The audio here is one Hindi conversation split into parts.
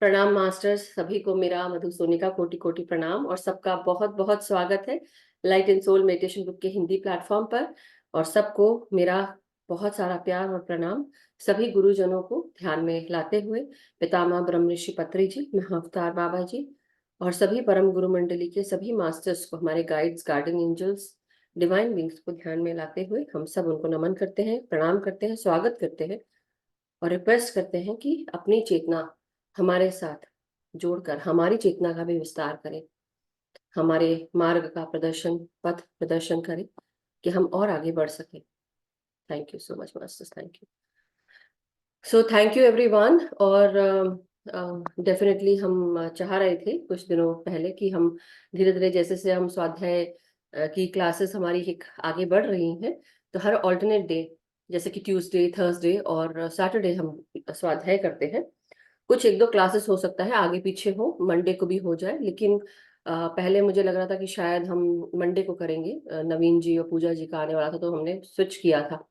प्रणाम मास्टर्स, सभी को मेरा मधु सोनी का कोटि कोटि प्रणाम और सबका बहुत बहुत स्वागत है light and soul meditation group के हिंदी प्लेटफॉर्म पर। और सबको मेरा बहुत सारा प्यार और प्रणाम। सभी गुरुजनों को ध्यान में लाते हुए पितामह ब्रह्म ऋषि पत्री जी, महाअवतार बाबा जी और सभी परम गुरु मंडली के सभी मास्टर्स को, हमारे guides, guardian angels, divine beings को ध्यान में लाते हुए हम सब उनको नमन करते हैं, प्रणाम करते हैं, स्वागत करते हैं और रिक्वेस्ट करते हैं कि अपनी चेतना हमारे साथ जोड़कर हमारी चेतना का भी विस्तार करें, हमारे मार्ग का प्रदर्शन, पथ प्रदर्शन करें कि हम और आगे बढ़ सकें। Thank you so much masters, thank you. So thank you everyone. और डेफिनेटली हम चाह रहे थे कुछ दिनों पहले कि हम धीरे धीरे जैसे से हम स्वाध्याय की क्लासेस हमारी एक आगे बढ़ रही हैं, तो हर ऑल्टरनेट डे जैसे कि ट्यूसडे, थर्सडे और सैटरडे हम स्वाध्याय करते हैं। कुछ एक दो क्लासेस हो सकता है आगे पीछे हो, मंडे को भी हो जाए, लेकिन पहले मुझे लग रहा था कि शायद हम मंडे को करेंगे। नवीन जी और पूजा जी का आने वाला था तो हमने स्विच किया था।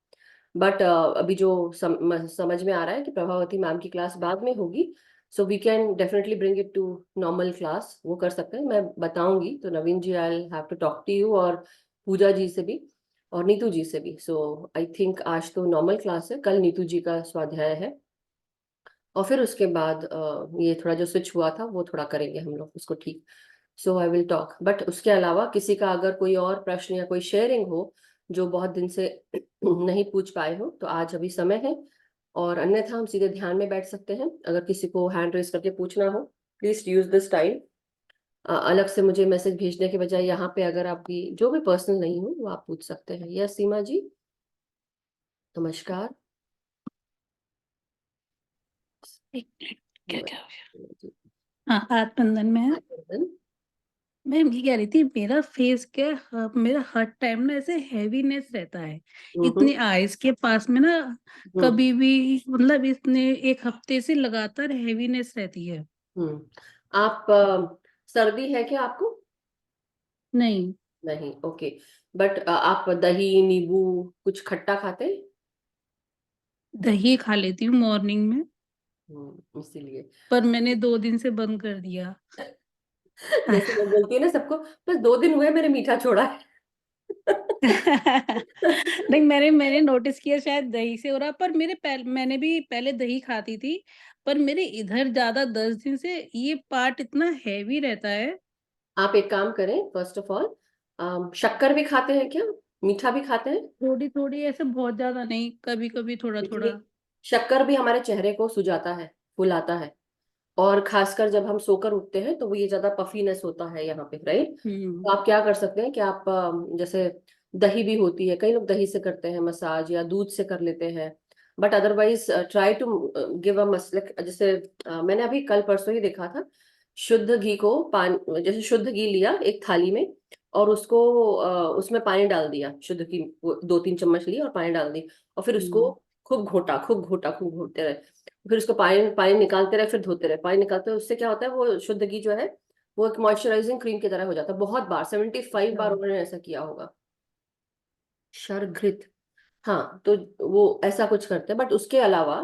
बट अभी जो समझ में आ रहा है कि प्रभावती मैम की क्लास बाद में होगी, so we can definitely bring it to normal class. वो कर सकते हैं, मैं बताऊंगी। तो Naveen ji, I have to talk to you, और पूजा जी से भी और नीतू जी से भी। सो आई थिंक आज तो नॉर्मल क्लास है, कल नीतू जी का स्वाध्याय है और फिर उसके बाद ये थोड़ा जो स्विच हुआ था वो थोड़ा करेंगे हम लोग उसको ठीक। सो आई विल टॉक। बट उसके अलावा किसी का अगर कोई और प्रश्न या कोई शेयरिंग हो जो बहुत दिन से नहीं पूछ पाए हो, तो आज अभी समय है। और अन्यथा हम सीधे ध्यान में बैठ सकते हैं। अगर किसी को हैंड रेस करके पूछना हो, प्लीज यूज दिस टाइम। अलग से मुझे मैसेज भेजने के बजाय यहाँ पे अगर आपकी जो भी पर्सनल नहीं हो वो आप पूछ सकते हैं। यस सीमा जी, नमस्कार। एक मिनट, क्या क्या हो गया? नमस्कार। हाँ, आत्मबंधन में है। मैं ये कह रही थी, मेरा फेस क्या मेरा हर टाइम ना ऐसे हैवीनेस रहता है। इतने आईज के पास में ना कभी भी, मतलब इतने एक हफ्ते से लगातार हैवीनेस रहती है। आप सर्दी है क्या आपको? नहीं। नहीं, ओके। बट आप दही नींबू कुछ खट्टा खाते हैं? दही खा लेती हूँ मॉर्निंग में, इसीलिए। पर मैंने 2 दिन से बंद कर दिया। जैसे मैं बोलती हूँ ना सबको, बस 2 दिन हुए मेरे मीठा छोड़ा है। नहीं, मैंने नोटिस किया शायद दही से हो रहा, पर मैंने भी पहले दही खाती थी, पर मेरे इधर ज्यादा 10 दिन से ये पार्ट इतना हैवी रहता है। आप एक काम करें, फर्स्ट ऑफ ऑल शक्कर भी खाते हैं क्या? मीठा भी खाते हैं? थोड़ी थोड़ी, ऐसे बहुत ज्यादा नहीं, कभी कभी थोड़ा थोड़ा। देखिए, शक्कर भी हमारे चेहरे को सुझाता है, फुलाता है। और खासकर जब हम सोकर उठते हैं तो वो ये ज्यादा पफीनेस होता है यहाँ पे, राइट? हम्म। तो आप क्या कर सकते हैं कि आप जैसे दही भी होती है, कई लोग दही से करते हैं मसाज या दूध से कर लेते हैं। But otherwise try to give a मसलक। जैसे मैंने अभी कल परसों ही देखा था, शुद्ध घी को पान जैसे शुद्ध घी लिया एक थाली में और उसको उसमें पानी डाल दिया, शुद्ध घी 2-3 चम्मच ली और पानी डाल दी। और फिर उसको हम्म। खूब घोटा, खूब घोटा, खूब घोटते रहे। फिर उसको पानी पानी निकालते रहे, फिर धोते रहे, पानी निकालते रहे। उससे क्या होता है, वो शुद्ध घी जो है वो एक मॉइस्चराइजिंग क्रीम की तरह हो जाता है। बहुत बार, 75 बार अच्छा। उन्होंने ऐसा किया होगा। शरघृत, हाँ। तो वो ऐसा कुछ करते हैं। बट उसके अलावा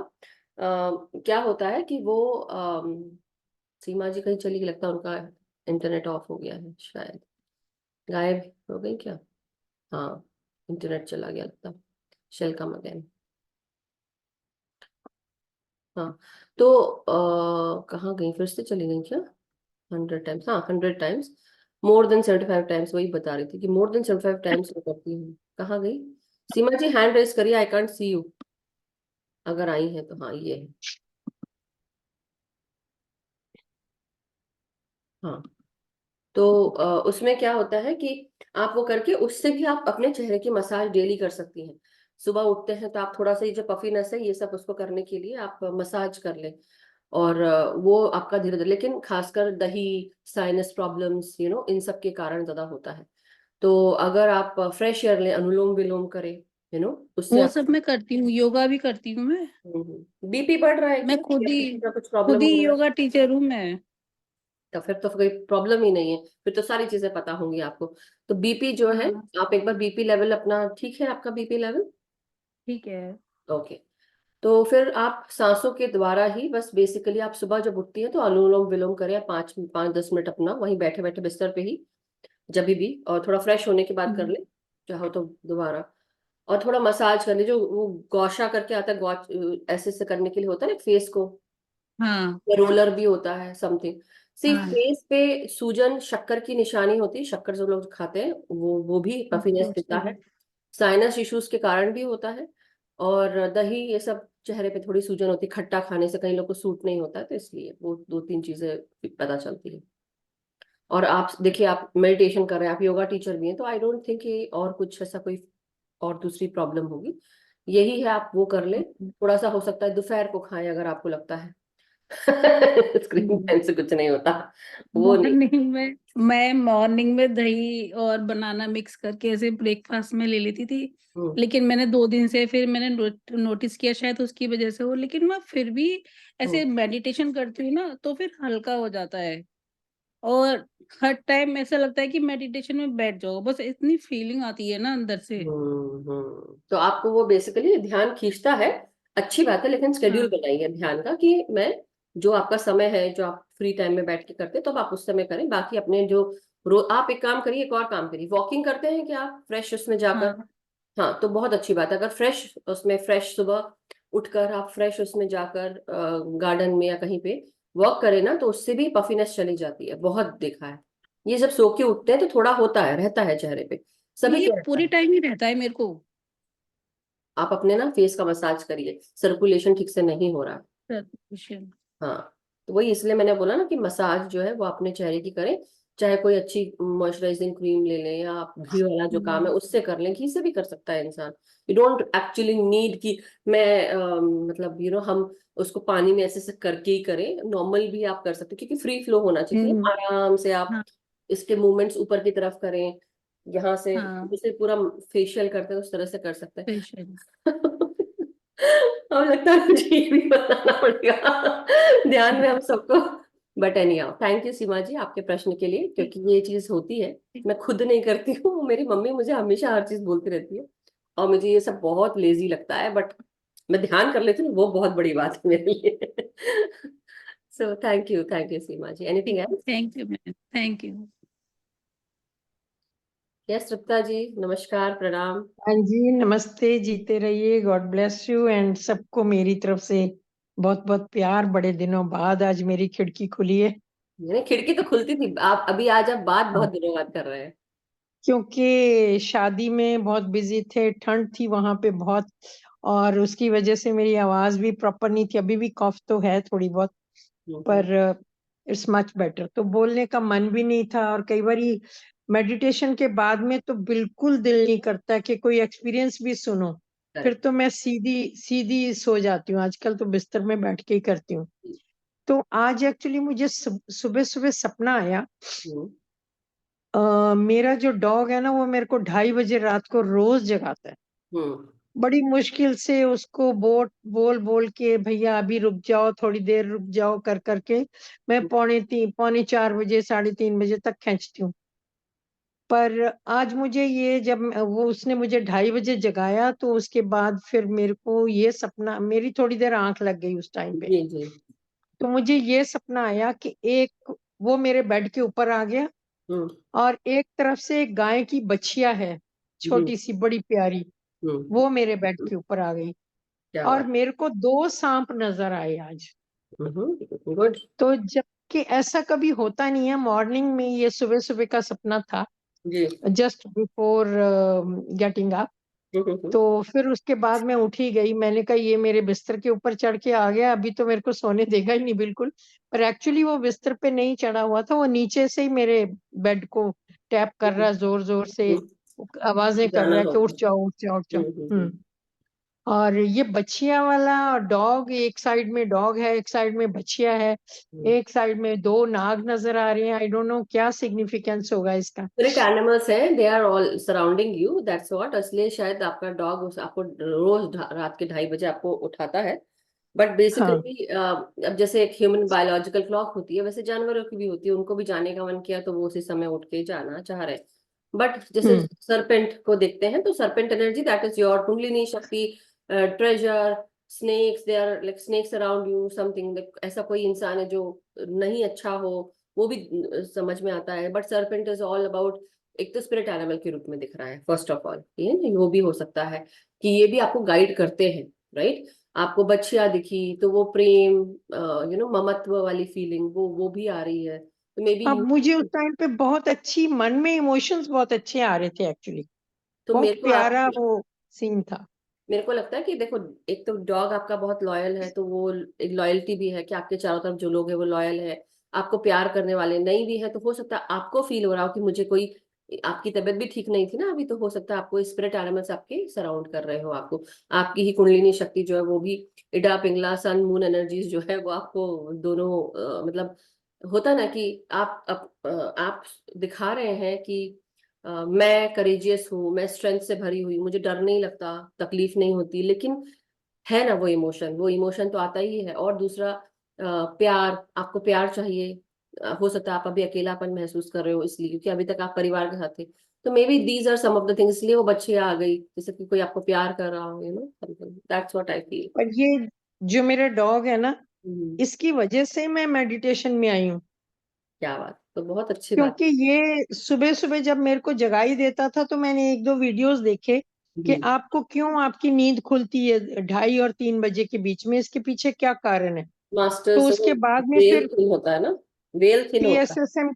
क्या होता है कि वो सीमा जी कहीं चली गई लगता है, उनका इंटरनेट ऑफ हो गया है शायद, गायब हो गई क्या? हाँ, इंटरनेट चला गया लगता, शेल कम अगेन। हाँ, तो कहाँ गई, फिर से चली गई क्या? 100 टाइम्स, हाँ 100 टाइम्स, more than 75 टाइम्स। वही बता रही थी कि more than 75 टाइम्स मैं करती हूँ। कहाँ गई सीमा जी? हैंड रेस करिए, आई कांट सी यू। अगर आई है तो हाँ, ये है। हाँ, तो उसमें क्या होता है कि आप वो करके उससे भी आप अपने चेहरे की मसाज डेली कर सकती हैं। सुबह उठते हैं तो आप थोड़ा सा ये जो पफीनेस है ये सब उसको करने के लिए आप मसाज कर लें। और वो आपका धीरे धीरे, लेकिन खासकर दही, साइनस प्रॉब्लम्स, इन सब के कारण ज्यादा होता है। तो अगर आप फ्रेश एयर लें, अनुलोम विलोम करें, उससे वो आप। सब मैं करती हूँ, योगा भी करती हूँ मैं। बीपी बढ़ रहा है मैं क्या, खुद या ही बीपी का कुछ खुद प्रॉब्लम ही हो रहा है? योगा टीचर हूँ मैं। तो फिर तो कोई प्रॉब्लम ही नहीं है, फिर तो सारी चीजें पता होंगी आपको। तो बीपी जो है, हाँ, आप एक बार बीपी लेवल अपना, ठीक है आपका बीपी लेवल? ठीक है। ओके। तो फिर आप सांसों के द्वारा ही बस बेसिकली आप सुबह जब उठती है तो अनुलोम विलोम करें, 5-10 मिनट अपना वहीं बैठे बैठे बिस्तर पे ही जब भी, और थोड़ा फ्रेश होने के बाद कर हम्म, ले चाहो तो दोबारा। और थोड़ा मसाज कर ले, जो वो गौशा करके आता है, गौच ऐसे से करने के लिए होता है ना फेस को, हाँ रोलर भी होता है समथिंग। सी हाँ। फेस पे सूजन शक्कर की निशानी होती है, शक्कर जो लोग खाते हैं वो भी पफिनेस देता है, साइनस इश्यूज के कारण भी होता है। और दही ये सब चेहरे पे थोड़ी सूजन होती है, खट्टा खाने से कई लोग को सूट नहीं होता है, तो इसलिए वो 2-3 चीजें पता चलती है। और आप देखिए, आप मेडिटेशन कर रहे हैं, आप योगा टीचर भी हैं, तो आई डोंट थिंक कि और कुछ ऐसा कोई और दूसरी प्रॉब्लम होगी। यही है, आप वो कर ले। थोड़ा सा हो सकता है दोपहर को खाएं अगर आपको लगता है स्क्रीन टाइम से कुछ नहीं होता, वो नहीं। मॉर्निंग में मैं मॉर्निंग में दही और बनाना मिक्स करके ऐसे ब्रेकफास्ट में ले लेती थी। हम्म लेकिन मैंने 2 दिन से फिर मैंने नोटिस किया शायद उसकी वजह से हो, लेकिन मैं फिर भी हम्म ऐसे मेडिटेशन करती हूँ ना तो फिर हल्का हो जाता है। और हर टाइम ऐसा लगता है कि मेडिटेशन में बैठ जाओ, बस इतनी फीलिंग आती है ना अंदर से। तो आपको वो बेसिकली ध्यान खींचता है, अच्छी बात है, लेकिन शेड्यूल हाँ बनाइए ध्यान का कि मैं, जो आपका समय है जो आप फ्री टाइम में बैठ के करते हैं तो आप उस समय करें। बाकी अपने जो आप एक काम करिए, एक और काम करिए, वॉकिंग करते हैं कि आप फ्रेश उसमें जाकर। हाँ हाँ, तो बहुत अच्छी बात है, अगर फ्रेश उसमें, फ्रेश सुबह उठकर आप फ्रेश उसमें जाकर गार्डन में या कहीं पे वॉक करें ना, तो उससे भी पफीनेस चली जाती है, बहुत देखा है। ये जब सो के उठते हैं तो थोड़ा होता है, रहता है चेहरे पे, सभी ये के रहता पूरे है। टाइम ही रहता है मेरे को। आप अपने ना फेस का मसाज करिए, सर्कुलेशन ठीक से नहीं हो रहा है। Solution। हाँ, तो वही इसलिए मैंने बोला ना कि मसाज जो है वो अपने चेहरे की करें, चाहे कोई अच्छी मॉइस्चराइजिंग क्रीम ले लें, या आप घी वाला जो काम है उससे कर लें, घी से भी कर सकता है इंसान। यू डोंट एक्चुअली नीड कि मैं मतलब हम उसको पानी में ऐसे से करके ही करें, नॉर्मल भी आप कर सकते हैं, क्योंकि फ्री फ्लो होना चाहिए, हम्म, आराम से आप हाँ इसके मूवमेंट्स ऊपर की तरफ करें, यहाँ से हाँ जैसे पूरा फेशियल करते हैं उस तरह से कर सकते हैं। फेशियल। अब लगता है मुझे ये भी बताना पड़ेगा ध्यान में हम सबको। But anyhow, thank you Seema ji आपके प्रश्न के लिए, क्योंकि ये चीज होती है, मैं खुद नहीं करती हूँ, मेरी मम्मी मुझे हमेशा हर चीज बोलती रहती है, और मुझे ये सब बहुत लेजी लगता है, बट मैं ध्यान कर लेती हूँ, वो बहुत बड़ी बात है मेरे लिए so thank you Seema ji, anything else? Thank you ma'am, thank you. Yes Tripta ji, नमस्कार, प्रणाम। हाँ जी, नमस्ते, जीते रहिए, गॉड ब्लेस यू एंड सबको मेरी तरफ से बहुत बहुत प्यार। बड़े दिनों बाद आज मेरी खिड़की खुली है। मैंने खिड़की तो खुलती थी, आप अभी आज आप बात हाँ, बहुत दिनों बाद कर रहे हैं। क्योंकि शादी में बहुत बिजी थे, ठंड थी वहां पे बहुत, और उसकी वजह से मेरी आवाज भी प्रॉपर नहीं थी। अभी भी कफ तो है थोड़ी बहुत, हम्म। पर इट्स मच बेटर। तो बोलने का मन भी नहीं था, और कई बारी मेडिटेशन के बाद में तो बिल्कुल दिल नहीं करता कि कोई एक्सपीरियंस भी सुनो। फिर करेक्ट। तो मैं सीधी सीधी सो जाती हूँ, आजकल तो बिस्तर में बैठ के ही करती हूँ। तो आज एक्चुअली मुझे सुबह सुबह सपना आया। हम्म मेरा जो डॉग है ना, वो मेरे को 2:30 बजे रात को रोज जगाता है। हम्म बड़ी मुश्किल से उसको बोल बोल के, भैया अभी रुक जाओ, थोड़ी देर रुक जाओ, कर करके मैं पौने 4 बजे, 3:30 बजे तक खींचती हूँ। पर आज मुझे ये, जब वो उसने मुझे 2:30 बजे जगाया, तो उसके बाद फिर मेरे को ये सपना, मेरी थोड़ी देर आंख लग गई उस टाइम पे। जी जी। तो मुझे ये सपना आया कि एक वो मेरे बेड के ऊपर आ गया, हम्म और एक तरफ से एक गाय की बछिया है, जी। छोटी सी बड़ी प्यारी, हम्म। वो मेरे बेड के ऊपर आ गई। क्या और बात। मेरे को 2 सांप नजर आए आज। गुड। तो जबकि ऐसा कभी होता नहीं है, मॉर्निंग में ये सुबह सुबह का सपना था, जी। Just before getting up. तो फिर उसके बाद मैं उठी गई, मैंने कहा ये मेरे बिस्तर के ऊपर चढ़ के आ गया, अभी तो मेरे को सोने देगा ही नहीं बिल्कुल। पर एक्चुअली वो बिस्तर पे नहीं चढ़ा हुआ था, वो नीचे से ही मेरे बेड को टैप कर रहा, जोर जोर से आवाजें कर जाना रहा है कि उठ होगा। जाओ, उठ जाओ, उठ जाओ। हम्म। और ये बछिया वाला डॉग, एक साइड में डॉग है, एक साइड में बछिया है, एक साइड में 2 नाग नजर आ रहे हैं। आई डोंट नो क्या सिग्निफिकेंस होगा इसका। स्पिरिट एनिमल्स है, they are all surrounding you, that's what, इसलिए शायद आपका डॉग आपको रोज रात के 2:30 बजे आपको उठाता है। बट हाँ। बेसिकली अब जैसे एक ह्यूमन बायोलॉजिकल क्लॉक होती है, वैसे जानवरों की भी होती है, उनको भी जाने का मन किया तो वो उसी समय उठ के जाना चाह रहे। बट जैसे हम्म सरपेंट को देखते हैं, तो serpent energy, that is your kundalini shakti, treasure, snakes, they are like snakes around you, something, ऐसा कोई इंसान है जो नहीं अच्छा हो, वो भी समझ में आता है। But serpent is all about, एक तो स्पिरिट एनिमल के रूप में दिख रहा है फर्स्ट ऑफ ऑल, ये वो भी हो सकता है कि ये भी आपको गाइड करते हैं, राइट। आपको बच्चियां दिखी तो वो प्रेम, ममत्व वाली फीलिंग वो भी आ रही है, तो मे बी अब मुझे उस टाइम पे बहुत अच्छी, मन में इमोशंस बहुत अच्छे आ रहे थे एक्चुअली। तो बहुत मेरे को आप प्यारा वो सीन था। मेरे को लगता है कि देखो, एक तो डॉग आपका बहुत लॉयल है, तो वो एक लॉयल्टी भी है कि आपके चारों तरफ जो लोग हैं वो लॉयल है, आपको प्यार करने वाले। नहीं भी है तो हो सकता है आपको फील हो रहा हो कि मुझे कोई, आपकी तबीयत भी ठीक नहीं थी ना अभी, तो हो सकता है आपको स्पिरिट एनिमल्स आपके सराउंड कर रहे हो, आपको आपकी ही कुंडलिनी शक्ति जो है वो भी, Ida Pingala sun moon energies जो है वो आपको दोनों, मतलब होता ना कि आप दिखा रहे हैं कि मैं करेजियस हूँ, मैं स्ट्रेंथ से भरी हुई, मुझे डर नहीं लगता, तकलीफ नहीं होती, लेकिन है ना वो इमोशन तो आता ही है। और दूसरा प्यार, आपको प्यार चाहिए। हो सकता है आप अभी अकेलापन महसूस कर रहे हो इसलिए, क्योंकि अभी तक आप परिवार के साथ थे, तो maybe these are some of the things, इसलिए वो बच्चे आ गई, जैसे कि कोई आपको प्यार कर रहा हो, something, that's what I feel. पर ये जो मेरा डॉग है ना, इसकी वजह से मैं मेडिटेशन में आई हूँ। क्या बात, तो बहुत अच्छी बात। क्योंकि ये सुबह सुबह जब मेरे को जगाई देता था, तो मैंने एक दो वीडियोस देखे कि हम्म, आपको क्यों आपकी नींद खुलती है 2:30 और 3 बजे के बीच में, इसके पीछे क्या कारण है। मास्टर तो से वो उसके बाद में वेल फिर थिन होता है ना, वेल थिन होता है। पीएसएसएम,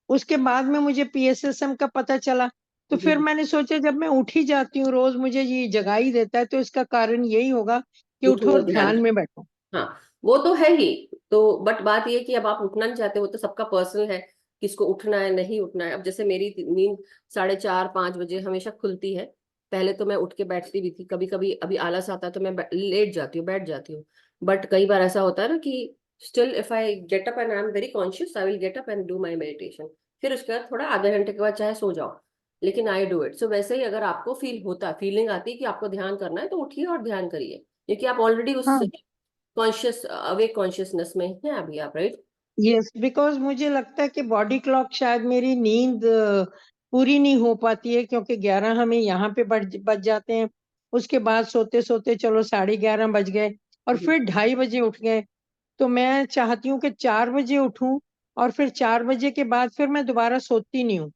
उसके बाद में मुझे पीएसएसएम का पता चला। तो फिर हम्म, मैंने सोचा, जब मैं उठ ही जाती हूँ रोज, मुझे ये जगाई देता है, तो इसका कारण यही होगा कि उठो उठो और और ध्यान। ध्यान में बैठो। हाँ, वो तो है ही। तो बट बात ये है कि अब आप उठना नहीं चाहते, वो तो सबका पर्सनल है, किसको उठना है नहीं उठना है। अब जैसे मेरी नींद 4:30-5 बजे हमेशा खुलती है। पहले तो मैं उठ के बैठती भी थी, कभी कभी अभी आलस आता है तो मैं लेट जाती हूँ, बैठ जाती हूँ। बट कई बार ऐसा होता है ना कि still if I get up and I am very conscious, I will get up and do my meditation. फिर उसके बाद थोड़ा आधे घंटे के बाद चाहे सो जाओ, लेकिन आई डू इट। सो वैसे ही अगर आपको फीलिंग आती है कि आपको ध्यान करना है, तो उठिए और ध्यान करिए, क्योंकि आप ऑलरेडी उस हाँ, कॉन्शियस अवेक कॉन्शियसनेस में है अभी आप, राइट। यस, बिकॉज मुझे लगता है कि बॉडी क्लॉक, शायद मेरी नींद पूरी नहीं हो पाती है, क्योंकि 11 हमें यहाँ पे बज जाते हैं। उसके बाद सोते सोते चलो 11:30 बज गए, और फिर 2:30 बजे उठ गए। तो मैं चाहती हूँ कि 4 बजे उठूं, और फिर 4 बजे के बाद फिर मैं दोबारा सोती नहीं हूँ।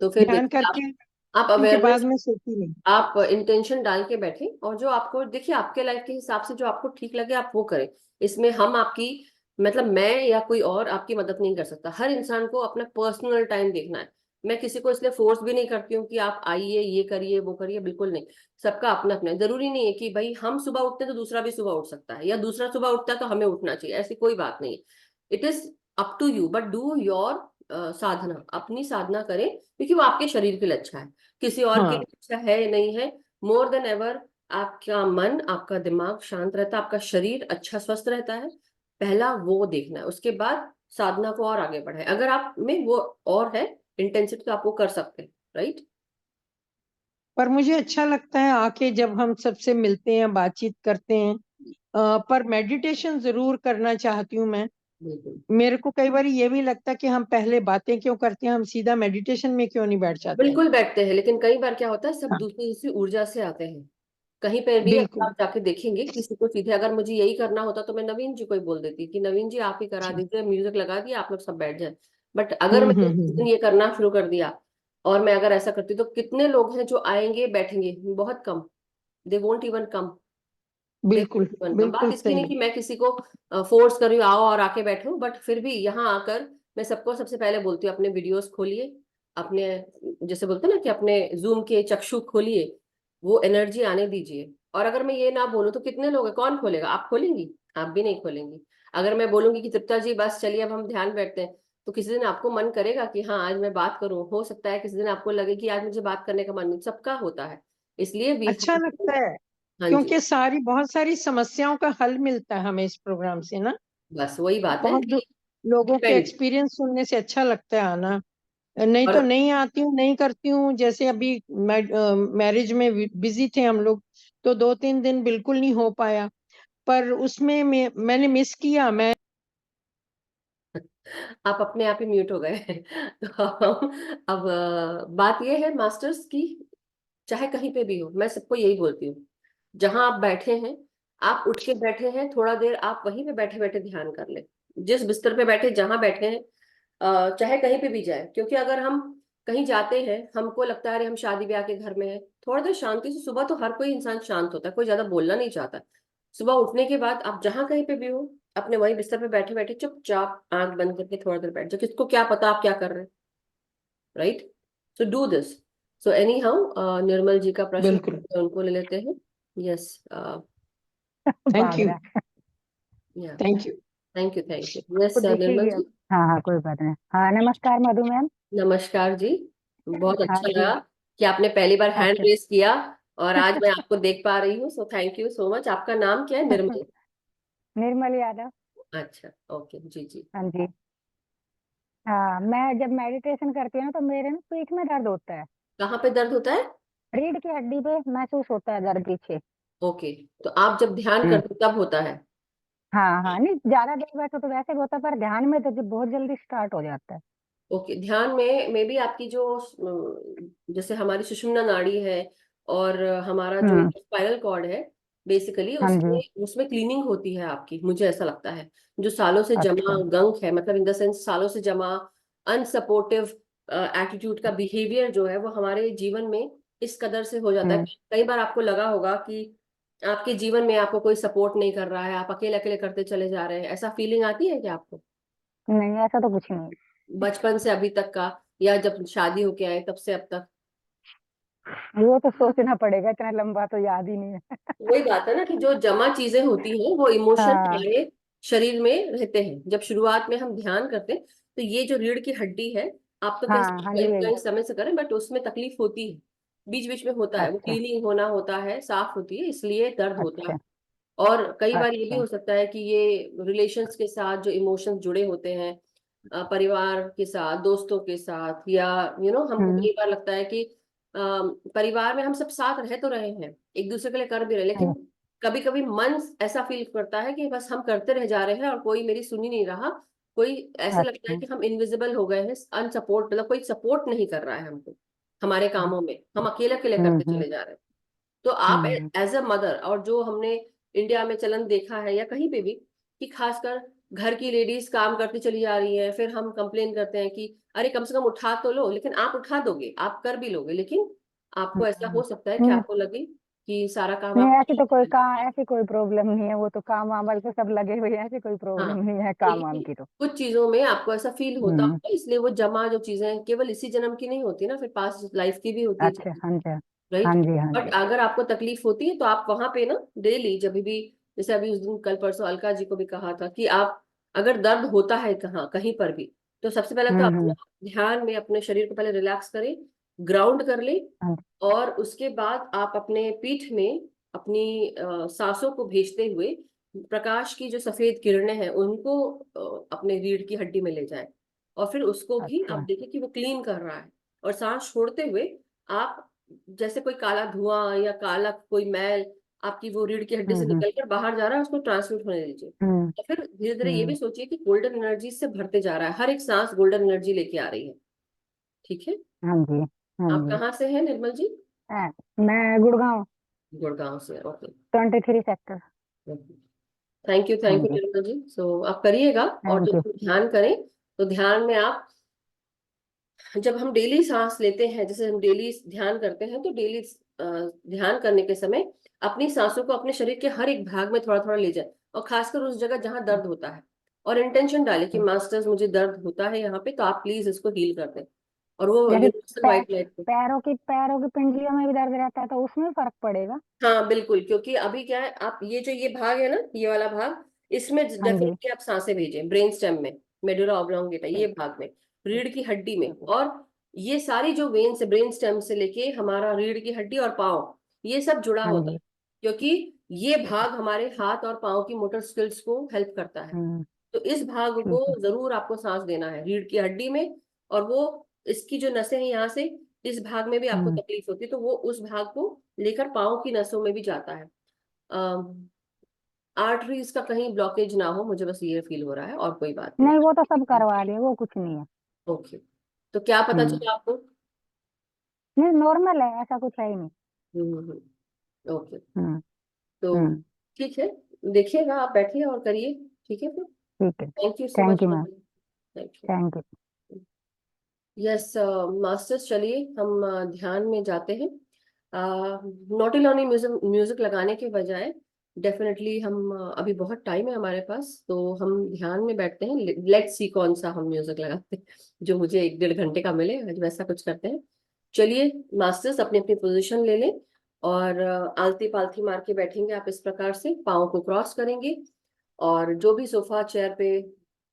तो फिर ध्यान देखिए करके आप के बाद अवेयरनेस, मैं सोती नहीं। आप इंटेंशन डाल के बैठे, और जो आपको देखिए आपके लाइफ के हिसाब से जो आपको ठीक लगे आप वो करें। इसमें हम आपकी, मतलब मैं या कोई और आपकी मदद नहीं कर सकता। हर इंसान को अपना पर्सनल टाइम देखना है। मैं किसी को इसलिए फोर्स भी नहीं करती हूँ कि आप आइए ये करिए वो करिए, बिल्कुल नहीं। सबका अपना अपना है। जरूरी नहीं है कि भाई हम सुबह उठते हैं तो दूसरा भी सुबह उठ सकता है, या दूसरा सुबह उठता है तो हमें उठना चाहिए, ऐसी कोई बात नहीं है। It is up to you, but do your sadhana, अपनी साधना करें, क्योंकि वो आपके शरीर के लिए अच्छा है, किसी और के हाँ, लिए अच्छा है या नहीं है। मोर देन एवर आपका मन, आपका दिमाग शांत रहता है, आपका शरीर अच्छा स्वस्थ रहता है। पहला वो देखना है, उसके बाद साधना को और आगे बढ़ाए। अगर आप में वो और है इंटेंसिटी, तो आप वो कर सकते हैं, राइट। पर मुझे अच्छा लगता है आके जब हम सबसे मिलते हैं, बातचीत करते हैं। पर मेडिटेशन जरूर करना चाहती हूँ मैं। बिल्कुल मेरे को कई बार ये भी लगता है कि हम पहले बातें क्यों करते हैं, हम सीधा मेडिटेशन में क्यों नहीं बैठ जाते हैं। बिल्कुल बैठते हैं, लेकिन कई बार क्या होता है, सब हाँ, दूसरी दूसरी ऊर्जा से आते हैं। कहीं पर भी अगर बिल्कुल। आप जाके देखेंगे किसी को सीधे, अगर मुझे यही करना होता तो मैं नवीन जी को ही बोल देती कि नवीन जी आप ही करा अच्छा। दीजिए, म्यूजिक लगा दिया, आप लोग सब बैठ जाए। बट अगर मैंने जिस दिन हम्म। ये करना शुरू कर दिया, और मैं अगर ऐसा करती, तो कितने लोग हैं जो आएंगे बैठेंगे, बहुत कम। They won't even come. बिल्कुल, बात बिल्कुल इसकी नहीं सही। कि मैं किसी को फोर्स कर रही हूँ आओ और आके बैठो, बट फिर भी यहाँ आकर मैं सबको सबसे पहले बोलती हूँ, अपने वीडियोस खोलिए, अपने, जैसे बोलते हैं ना कि अपने जूम के चक्षु खोलिए, वो एनर्जी आने दीजिए। और अगर मैं ये ना बोलूँ तो कितने लोग हैं, कौन खोलेगा? आप खोलेंगी? आप भी नहीं खोलेंगी। अगर मैं बोलूंगी कि तृप्ता जी बस चलिए अब हम ध्यान बैठते हैं, तो किसी दिन आपको मन करेगा कि हाँ आज मैं बात करूं, हो सकता है किसी दिन आपको लगे कि आज मुझे बात करने का मन नहीं, सबका होता है। इसलिए वी अच्छा हैव लगता टू, है, हाँ जी, क्योंकि बहुत सारी समस्याओं का हल मिलता है हमें इस प्रोग्राम से ना। बस वही बात है बहुत कि लोगों के डिपेंड। एक्सपीरियंस सुनने से अच्छा लगता है आना। नहीं तो और नहीं आती हूँ, नहीं करती हूँ। जैसे अभी मैरिज में बिजी थे हम लोग, तो 2-3 दिन बिल्कुल नहीं हो पाया। पर उसमें मैंने मिस किया। मैं आप अपने आप ही म्यूट हो गए तो अब बात ये है मास्टर्स की, चाहे कहीं पे भी हो, मैं सबको यही बोलती हूँ, जहां आप बैठे हैं आप उठ के बैठे हैं, थोड़ा देर आप वहीं पे बैठे बैठे ध्यान कर ले, जिस बिस्तर पे बैठे जहां बैठे हैं, चाहे कहीं पे भी जाए। क्योंकि अगर हम कहीं जाते हैं, हमको लगता है अरे हम शादी ब्याह के घर में हैं, थोड़ा देर शांति से, सुबह तो हर कोई इंसान शांत होता है, कोई ज्यादा बोलना नहीं चाहता। सुबह उठने के बाद आप जहां कहीं पे भी हो, अपने वहीं बिस्तर पे बैठे बैठे चुपचाप आंख बंद करके थोड़ा देर बैठ जाओ, किसको क्या पता आप क्या कर रहे हैं, right? So do this. So anyhow, Nirmal ji का प्रश्न बिल्कुल। उनको ले लेते हैं। यस, थैंक भाग यू। रहा है। या thank you. Thank you. Yes वो निर्मल दिखेगी जी। अब। हाँ हाँ, कोई बात नहीं। हाँ, नमस्कार मधु मैम। नमस्कार जी। बहुत हाँ अच्छा जी। लगा कि आपने पहली बार हैंड अच्छा। रेस किया और आज मैं आपको देख पा रही हूँ, सो थैंक यू सो मच। आपका नाम क्या है? निर्मल? निर्मल यादव। अच्छा, ओके जी जी। हाँ जी। हाँ, मैं जब मेडिटेशन करती हूँ ना तो मेरे ना पीठ में दर्द होता है। कहाँ पे दर्द होता है? रीढ़ की हड्डी पे महसूस होता है दर्द पीछे। ओके, तो आप जब ध्यान हम्म। करते हो तब होता है? हाँ हाँ, नहीं ज्यादा देर बैठो तो वैसे भी होता है, पर ध्यान में तो बहुत जल्दी स्टार्ट हो जाता है। ओके, ध्यान में भी आपकी जो जैसे हमारी सुषुम्ना नाड़ी है और हमारा जो हम्म। स्पाइनल कॉर्ड है, बेसिकली हाँ जी। उसमें उसमें क्लीनिंग होती है आपकी, मुझे ऐसा लगता है। जो सालों से जमा अच्छा। गंक है, मतलब इन द सेंस सालों से जमा अनसपोर्टिव एटीट्यूड का बिहेवियर जो है, वो हमारे जीवन में इस कदर से हो जाता है। हम्म। कई बार आपको लगा होगा कि आपके जीवन में आपको कोई सपोर्ट नहीं कर रहा है, आप अकेले अकेले करते चले जा रहे हैं, ऐसा फीलिंग आती है क्या आपको? नहीं, ऐसा तो कुछ नहीं। बचपन से अभी तक का, या जब शादी होके आए तब से अब तक? वो तो सोचना पड़ेगा, इतना लंबा तो याद ही नहीं है। वही बात है ना कि जो जमा चीजें होती हैं वो इमोशन हाँ हमारे शरीर में रहते हैं। जब शुरुआत में हम ध्यान करते हैं तो ये जो रीढ़ की हड्डी है, आप तो कहीं हाँ हाँ जी, कहीं समय से करें, बट उसमें तकलीफ होती है, बीच बीच में होता है, वो अच्छा क्लीनिंग होना होता है, साफ होती है, इसलिए दर्द होता है। अच्छा और कई बार ये भी अच्छा। हो सकता है कि ये रिलेशंस के साथ जो इमोशंस जुड़े होते हैं, परिवार के साथ, दोस्तों के साथ, या हमको हम्म। कई बार लगता है कि परिवार में हम सब साथ रह तो रहे हैं, एक दूसरे के लिए कर भी रहे हैं, लेकिन कभी कभी मन ऐसा फील करता है कि बस हम करते रह जा रहे हैं और कोई मेरी सुन ही नहीं रहा। कोई ऐसे लगता है अच्छा। कि हम इनविजिबल हो गए हैं, अनसपोर्ट, मतलब कोई सपोर्ट नहीं कर रहा है हमको हमारे कामों में, हम अकेले अकेले करते हम्म। चले जा रहे हैं। तो आप हम्म। एज अ मदर, और जो हमने इंडिया में चलन देखा है या कहीं पे भी, कि खासकर घर की लेडीज काम करती चली जा रही है, फिर हम कंप्लेन करते हैं कि अरे कम से कम उठा तो लो, लेकिन आप उठा दोगे, आप कर भी लोगे, लेकिन आपको ऐसा हम्म। हो सकता है कि नहीं आपको लगे कि सारा काम नहीं, आप ऐसी तो कोई काम, ऐसी कोई प्रॉब्लम नहीं है, वो तो काम वाम से सब लगे हुए हैं, ऐसी कोई हाँ, प्रॉब्लम नहीं है काम वाम लेकिन की तो। कुछ चीजों में आपको ऐसा फील होता हम्म। होगा, इसलिए वो जमा जो चीजें केवल इसी जन्म की नहीं होती ना, फिर पास्ट लाइफ की भी होती अच्छा। है, हाँ जी। हाँ राइट? जी। हाँ बट जी। अगर आपको तकलीफ होती है तो आप वहां पे ना डेली, जब भी, जैसे अभी उस दिन कल परसों अलका जी को भी कहा था कि आप अगर दर्द होता है कहाँ कहीं पर भी, तो सबसे पहले तो अपना हम्म। ध्यान में अपने शरीर को पहले रिलैक्स करें, ग्राउंड कर ले, हाँ जी। और उसके बाद आप अपने पीठ में अपनी सांसों को भेजते हुए प्रकाश की जो सफेद किरणें हैं उनको अपने रीढ़ की हड्डी में ले जाएं, और फिर उसको भी आप अच्छा। देखें कि वो क्लीन कर रहा है। और सांस छोड़ते हुए आप, जैसे कोई काला धुआं या काला कोई मैल आपकी वो रीढ़ की हड्डी से हम्म। निकल कर बाहर जा रहा है, उसको ट्रांसमिट होने दीजिए। हम्म। और फिर धीरे धीरे ये भी हम्म। सोचिए कि गोल्डन एनर्जी से भरते जा रहा है, हर एक सांस गोल्डन एनर्जी लेके आ रही है। ठीक है? हाँ जी। हाँ आप जी। कहाँ से हैं निर्मल जी? मैं गुड़गांव, गुड़गांव से, ओके। 23 सेक्टर। हाँ थैंक यू जी। निर्मल जी। सो आप करिएगा, और थैंक जब यू। हम ध्यान करें तो ध्यान में आप, जब हम डेली सांस लेते हैं, जैसे हम डेली ध्यान करते हैं, तो डेली ध्यान करने के समय अपनी सांसों को अपने शरीर के हर एक भाग में थोड़ा थोड़ा ले जाए, और खासकर उस जगह जहां दर्द होता है, और इंटेंशन डालें कि मास्टर्स मुझे दर्द होता है यहाँ पे, तो आप प्लीज इसको हील कर दें। और वो जैसे यूनिवर्सल व्हाइट लाइट को, पैरों की पिंडलियों में भी दर्द रहता है तो उसमें भी फर्क पड़ेगा? हाँ बिल्कुल, क्योंकि अभी क्या है, आप ये जो ये भाग है ना, ये वाला भाग, इसमें हाँ जी। डेफिनेटली आप सांसें भेजें, ब्रेन स्टेम में, मेडुला ऑब्लोंगेटा, ये ठीक। भाग में, ठीक। रीढ़ की हड्डी में। ठीक है। और ये सारी जो वेन से, ब्रेन स्टेम से लेके हमारा रीढ़ की हड्डी और पाँव, ये सब जुड़ा हाँ होता है, जी। क्योंकि ये ठीक है। भाग हमारे हाथ और पाँव की मोटर स्किल्स को हेल्प करता है। हम्म। तो इस भाग ठीक को है। जरूर आपको सांस देना है, रीढ़ की हड्डी में। और वो, इसकी जो नसें हैं यहाँ से, इस भाग में भी आपको हम्म। तकलीफ होती है, तो वो उस भाग को लेकर पाँव की नसों में भी जाता है। आर्टरीज का कहीं ब्लॉकेज ना हो, मुझे बस ये फील हो रहा है, और कोई बात नहीं। नहीं, वो तो सब करवा लिए, वो कुछ नहीं है। ओके, तो क्या पता हम्म। चला आपको? नहीं, नॉर्मल है, ऐसा कुछ है ही नहीं। ओके। हम्म। तो हम्म। ठीक है, देखिएगा, आप बैठिए और करिए। ठीक है फिर। ठीक है। Thank you so thank much. You ma'am. Thank you. Thank you. Yes masters, चलिए हम ध्यान में जाते हैं। नॉटी लॉनी म्यूजिक म्यूजिक लगाने के बजाय डेफिनेटली हम अभी बहुत टाइम है हमारे पास, तो हम ध्यान में बैठते हैं। लेट्स सी कौन सा हम म्यूजिक लगाते हैं जो मुझे 1-1.5 घंटे का मिले, आज वैसा कुछ करते हैं। चलिए मास्टर्स, अपनी अपनी पोजीशन ले लें और आलती पालती मार के बैठेंगे आप इस प्रकार से, पाँव को क्रॉस करेंगे। और जो भी सोफा चेयर पे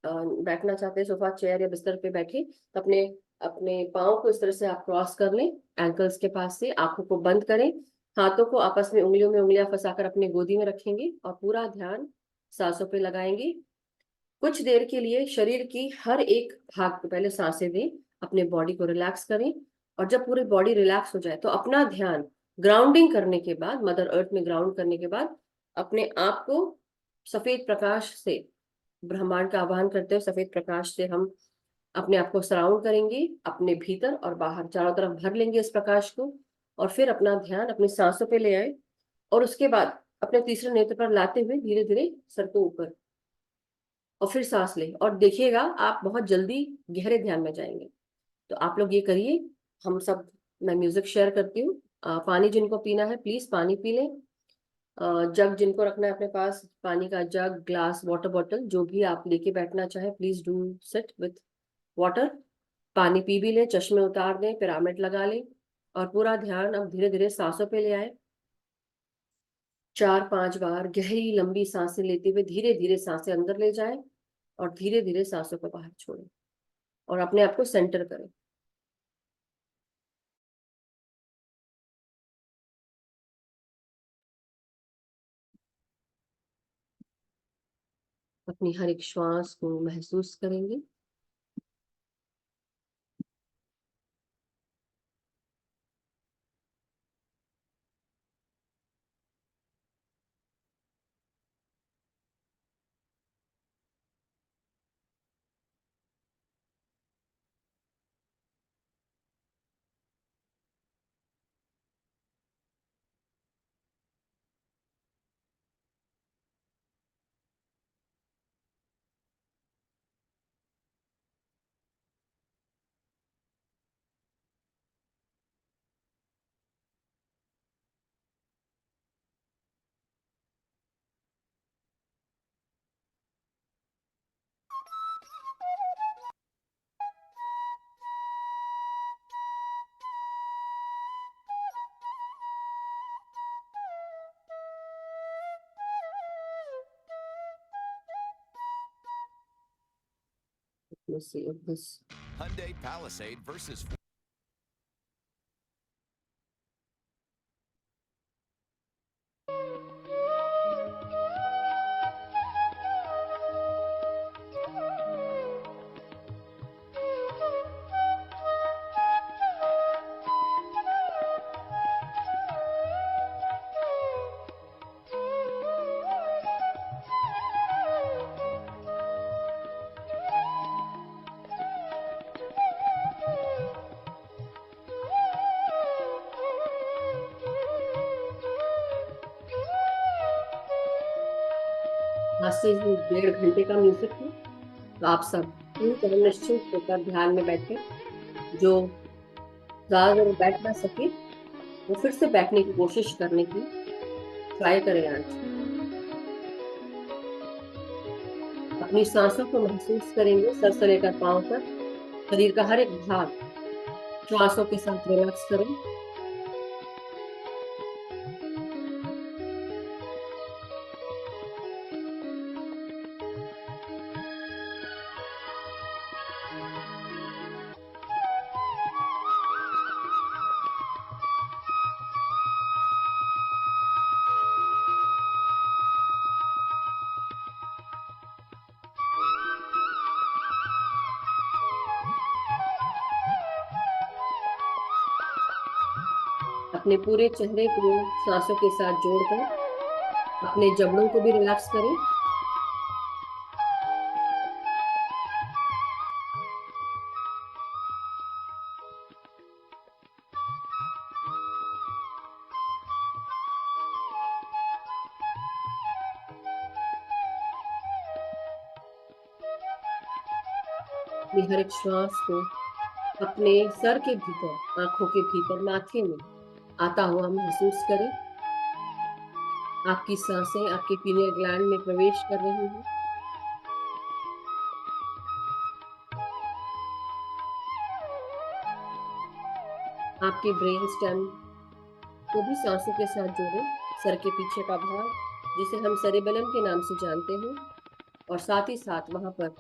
बैठना चाहते हैं, सोफा चेयर या बिस्तर पे बैठे, तो अपने अपने पाँव को इस तरह से आप क्रॉस कर लें एंकल्स के पास से, आंखों को बंद करें, हाथों को आपस में उंगलियों में उंगलियां फंसाकर अपने गोदी में रखेंगे और पूरा ध्यान सांसों पे लगाएंगे। कुछ देर के लिए शरीर की हर एक भाग को पहले सांसें दें, अपने बॉडी को रिलैक्स करें। और जब पूरी बॉडी रिलैक्स हो जाए तो अपना ध्यान ग्राउंडिंग करने के बाद, मदर अर्थ में ग्राउंड करने के बाद, अपने आप को सफेद प्रकाश से, ब्रह्मांड का आह्वान करते हुए सफेद प्रकाश से हम अपने आप को सराउंड करेंगे, अपने भीतर और बाहर चारों तरफ भर लेंगे इस प्रकाश को। और फिर अपना ध्यान अपनी सांसों पे ले आए और उसके बाद अपने तीसरे नेत्र पर लाते हुए धीरे धीरे सर को ऊपर, और फिर सांस लें और देखिएगा आप बहुत जल्दी गहरे ध्यान में जाएंगे। तो आप लोग ये करिए, हम सब, मैं म्यूजिक शेयर करती हूँ। पानी जिनको पीना है प्लीज पानी पी लें। जग जिनको रखना है अपने पास, पानी का जग, ग्लास, वाटर बॉटल, जो भी आप लेके बैठना चाहे, please do sit with water. पानी पी भी लें, चश्मे उतार दें, पिरामिड लगा लें और पूरा ध्यान अब धीरे धीरे सांसों पे ले आए। 4-5 बार गहरी लंबी सांसें लेते हुए धीरे धीरे सांसें अंदर ले जाएं और धीरे धीरे सांसों को बाहर छोड़ें और अपने आप को सेंटर करें। अपनी हर एक श्वास को महसूस करेंगे। बस Hyundai Palisade versus आज से 1.5 घंटे का म्यूजिक है, तो आप सब पूरी तरह निश्चिंत होकर ध्यान में बैठे। जो ज्यादा देर बैठ ना सके वो फिर से बैठने की कोशिश करने की ट्राई करें आज। अपनी सांसों को महसूस करेंगे, सर से लेकर पांव तक, शरीर का हर एक भाग श्वासों के साथ रिलैक्स करें। अपने पूरे चेहरे को सांसों के साथ जोड़कर अपने जबड़ों को भी रिलैक्स करें। अपनी हर एक श्वास को अपने सर के भीतर, आंखों के भीतर, माथे में आता हुआ महसूस करें। आपकी सांसें आपके पीनियल ग्लैंड में प्रवेश कर रही हैं। आपके ब्रेन स्टेम को भी सांसों के साथ जोड़ें। सर के पीछे का भाग, जिसे हम सेरेबेलम के नाम से जानते हैं, और साथ ही साथ वहां पर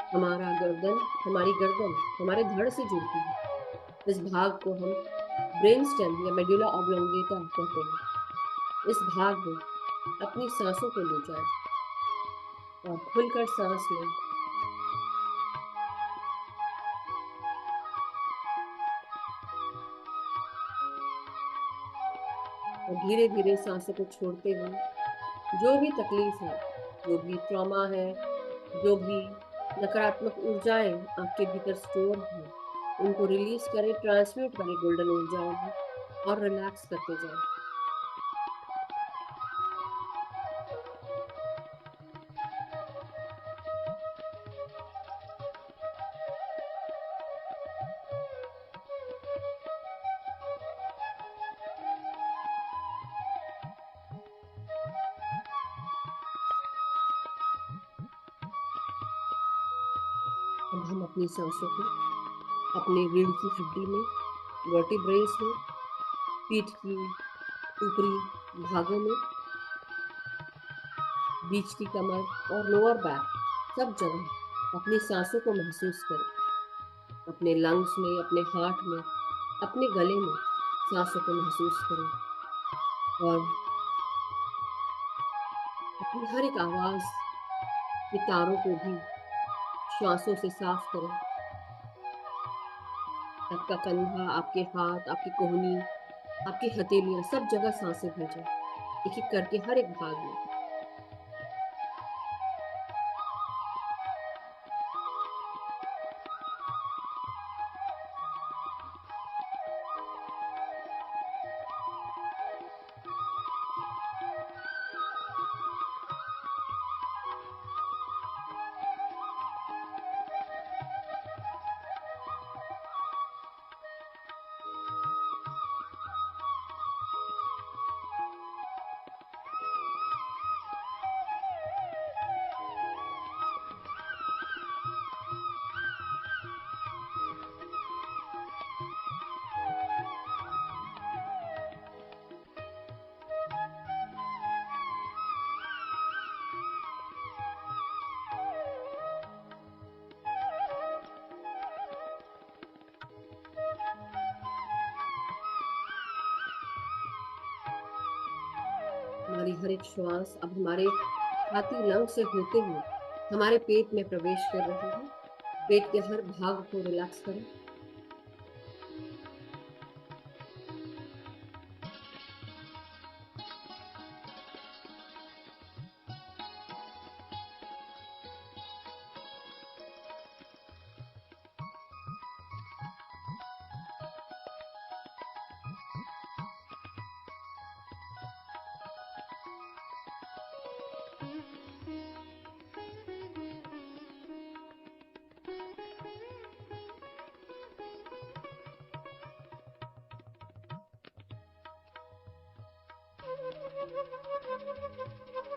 हमारी गर्दन हमारे धड़ से जुड़ती है। इस भाग को हम ब्रेन स्टेम या मेडुला ऑब्लोंगेटा कहते हैं। इस भाग में अपनी सांसों को ले जाएं और खुलकर सांस लें। और धीरे धीरे सांसों को छोड़ते हुए जो भी तकलीफ है, जो भी ट्रॉमा है, जो भी नकारात्मक ऊर्जाएं आपके भीतर स्टोर हैं, उनको रिलीज करें, ट्रांसम्यूट करें गोल्डन ऊर्जाओं में, और रिलैक्स करते जाएं। अब हम अपनी सांसों को अपने रीढ़ की हड्डी में, वर्टिब्रेस में, पीठ की ऊपरी भागों में, बीच की कमर और लोअर बैक, सब जगह अपनी सांसों को महसूस करें। अपने लंग्स में, अपने हार्ट में, अपने गले में सांसों को महसूस करें, और अपनी हर एक आवाज के तारों को भी श्वासों से साफ करें। आपका कंधा, आपके हाथ, आपकी कोहनी, आपकी हथेलियां, सब जगह सांसें भेजें, एक एक करके हर एक भाग में। हमारी हर एक श्वास अब हमारे छाती लंग से होते हुए हमारे पेट में प्रवेश कर रही है। पेट के हर भाग को रिलैक्स करें।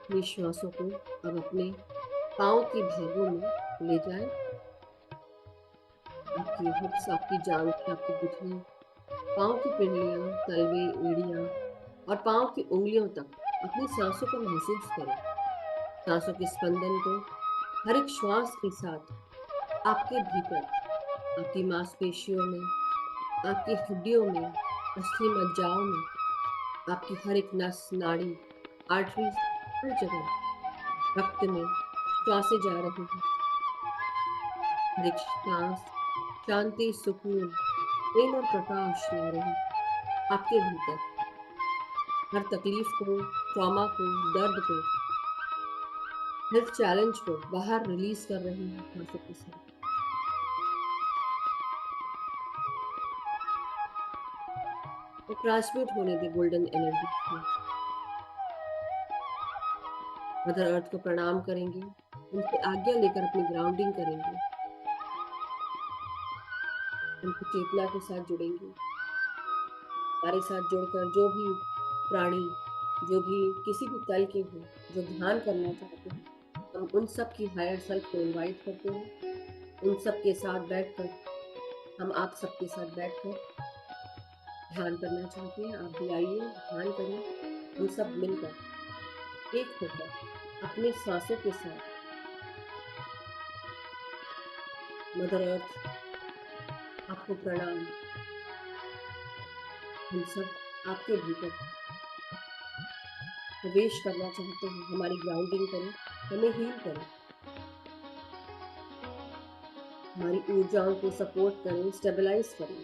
अपनी श्वासों को अब अपने पाँव की भागों में ले जाएं। आपकी हिप्स, आपकी जांघ, आपकी गुठली, पाँव की पिंडलियां, तलवे, एड़ियां और पाँव की उंगलियों तक अपनी सांसों को महसूस करें। सांसों के स्पंदन को हर एक श्वास के साथ आपके भीतर, आपकी मांसपेशियों में, आपकी हड्डियों में, अस्थि मज्जाओं में, आपकी हर एक नस, नाड़ी, आर्टरीज, हर जगह रक्त में श्वासें जा रही हैं। हर एक सांस शांति, सुकून, प्रेम और प्रकाश ला रही आपके भीतर। हर तकलीफ को, ट्रॉमा को, दर्द को, हेल्थ चैलेंज को बाहर रिलीज कर रही है सांसों के साथ। तो ट्रांसमिट होने दे गोल्डन एनर्जी में। मदर अर्थ को प्रणाम करेंगे, उनसे आज्ञा लेकर अपनी ग्राउंडिंग करेंगे। उनकी चेतना के साथ जुड़ेंगे। हमारे साथ जुड़कर जो भी प्राणी, जो भी किसी भी तल के हो, जो ध्यान करना चाहते हैं, हम उन सब की हायर सेल्फ को इनवाइट करते हैं। उन सब के साथ बैठकर, हम आप सबके साथ बैठकर ध्यान करना चाहते हैं। आप भी आइए, ध्यान करें। हम सब मिलकर, एक होकर, अपने सांसों के साथ मदर अर्थ, आपको प्रणाम। हम सब आपके भीतर प्रवेश करना चाहते हैं। हमारी ग्राउंडिंग करें, हमें हील करें, हमारी ऊर्जाओं को सपोर्ट करें, स्टेबलाइज करें।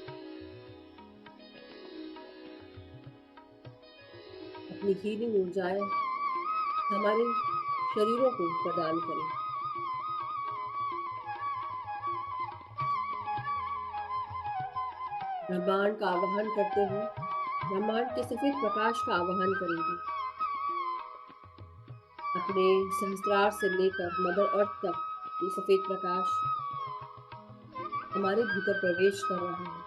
अपनी हीलिंग ऊर्जाएं हमारे शरीरों को प्रदान करें। ब्रह्मांड का आवाहन करते हुए ब्रह्मांड के सफेद प्रकाश का आवाहन करेंगे। अपने सहस्त्रार से लेकर मदर अर्थ तक ये सफेद प्रकाश हमारे भीतर प्रवेश कर रहा है।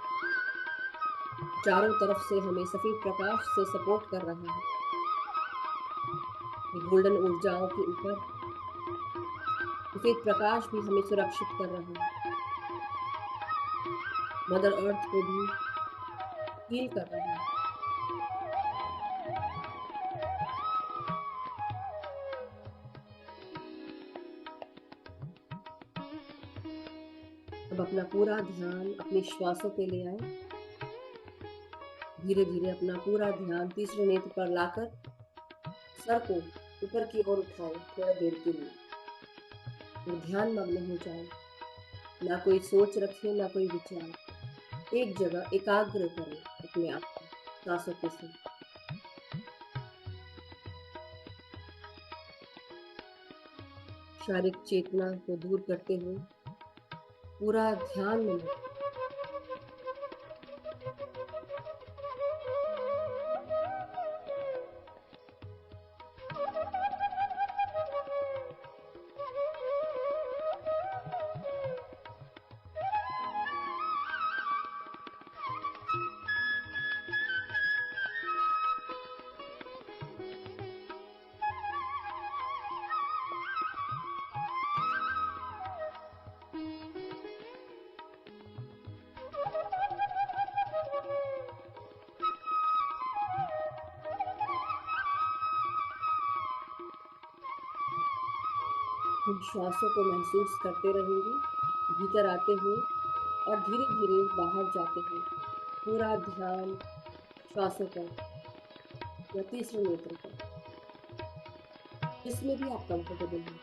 चारों तरफ से हमें सफेद प्रकाश से सपोर्ट कर रहा है। ये गोल्डन ऊर्जाओं के ऊपर सफेद प्रकाश भी हमें सुरक्षित कर रहा है। मदर अर्थ को भी हील कर रहा है। अब अपना पूरा ध्यान अपनी श्वासों पे ले आए। धीरे धीरे अपना पूरा ध्यान तीसरे नेत्र पर लाकर सर को ऊपर की ओर उठाएं थोड़ा देर के लिए, और ध्यान मग्न हो जाए। ना कोई सोच रखें, ना कोई विचार। एक जगह एकाग्र करें अपने आप को सांसों के साथ। शारीरिक चेतना को दूर करते हुए पूरा ध्यान में लगे। इन श्वासों को महसूस करते रहेंगे, भीतर आते हुए और धीरे धीरे बाहर जाते हुए। पूरा ध्यान श्वासों पर या तीसरे नेत्र पर, जिसमें भी आप कंफर्टेबल हैं।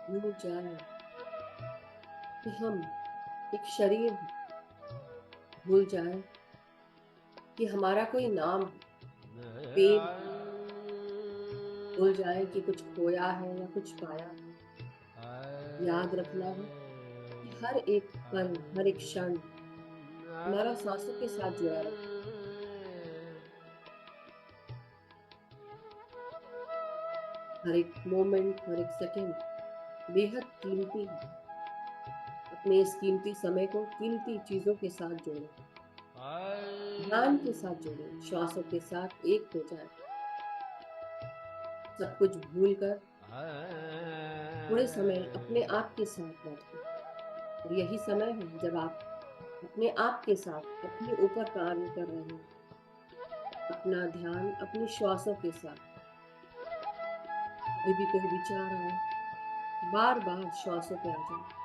भूल जाए कि हम एक शरीर हैं, भूल जाए कि हमारा कोई नाम है, पेन है, भूल जाए कि कुछ खोया है या कुछ पाया है। याद रखना है कि हर एक पल, हर एक क्षण हमारा सांसों के साथ जुड़ा रहे। हर एक मोमेंट, हर एक सेकंड बेहद कीमती है। अपने इस कीमती समय को कीमती चीजों के साथ जोड़ें, ध्यान के साथ जोड़ें, श्वासों के साथ एक हो जाए, सब कुछ भूल कर थोड़े समय अपने आप के साथ बैठें। और यही समय है जब आप अपने आप के साथ अपने ऊपर कार्य कर रहे हैं। अपना ध्यान अपनी श्वासों के साथ, कभी भी कोई विचार आए, बार बार श्वासों पे आ जाए।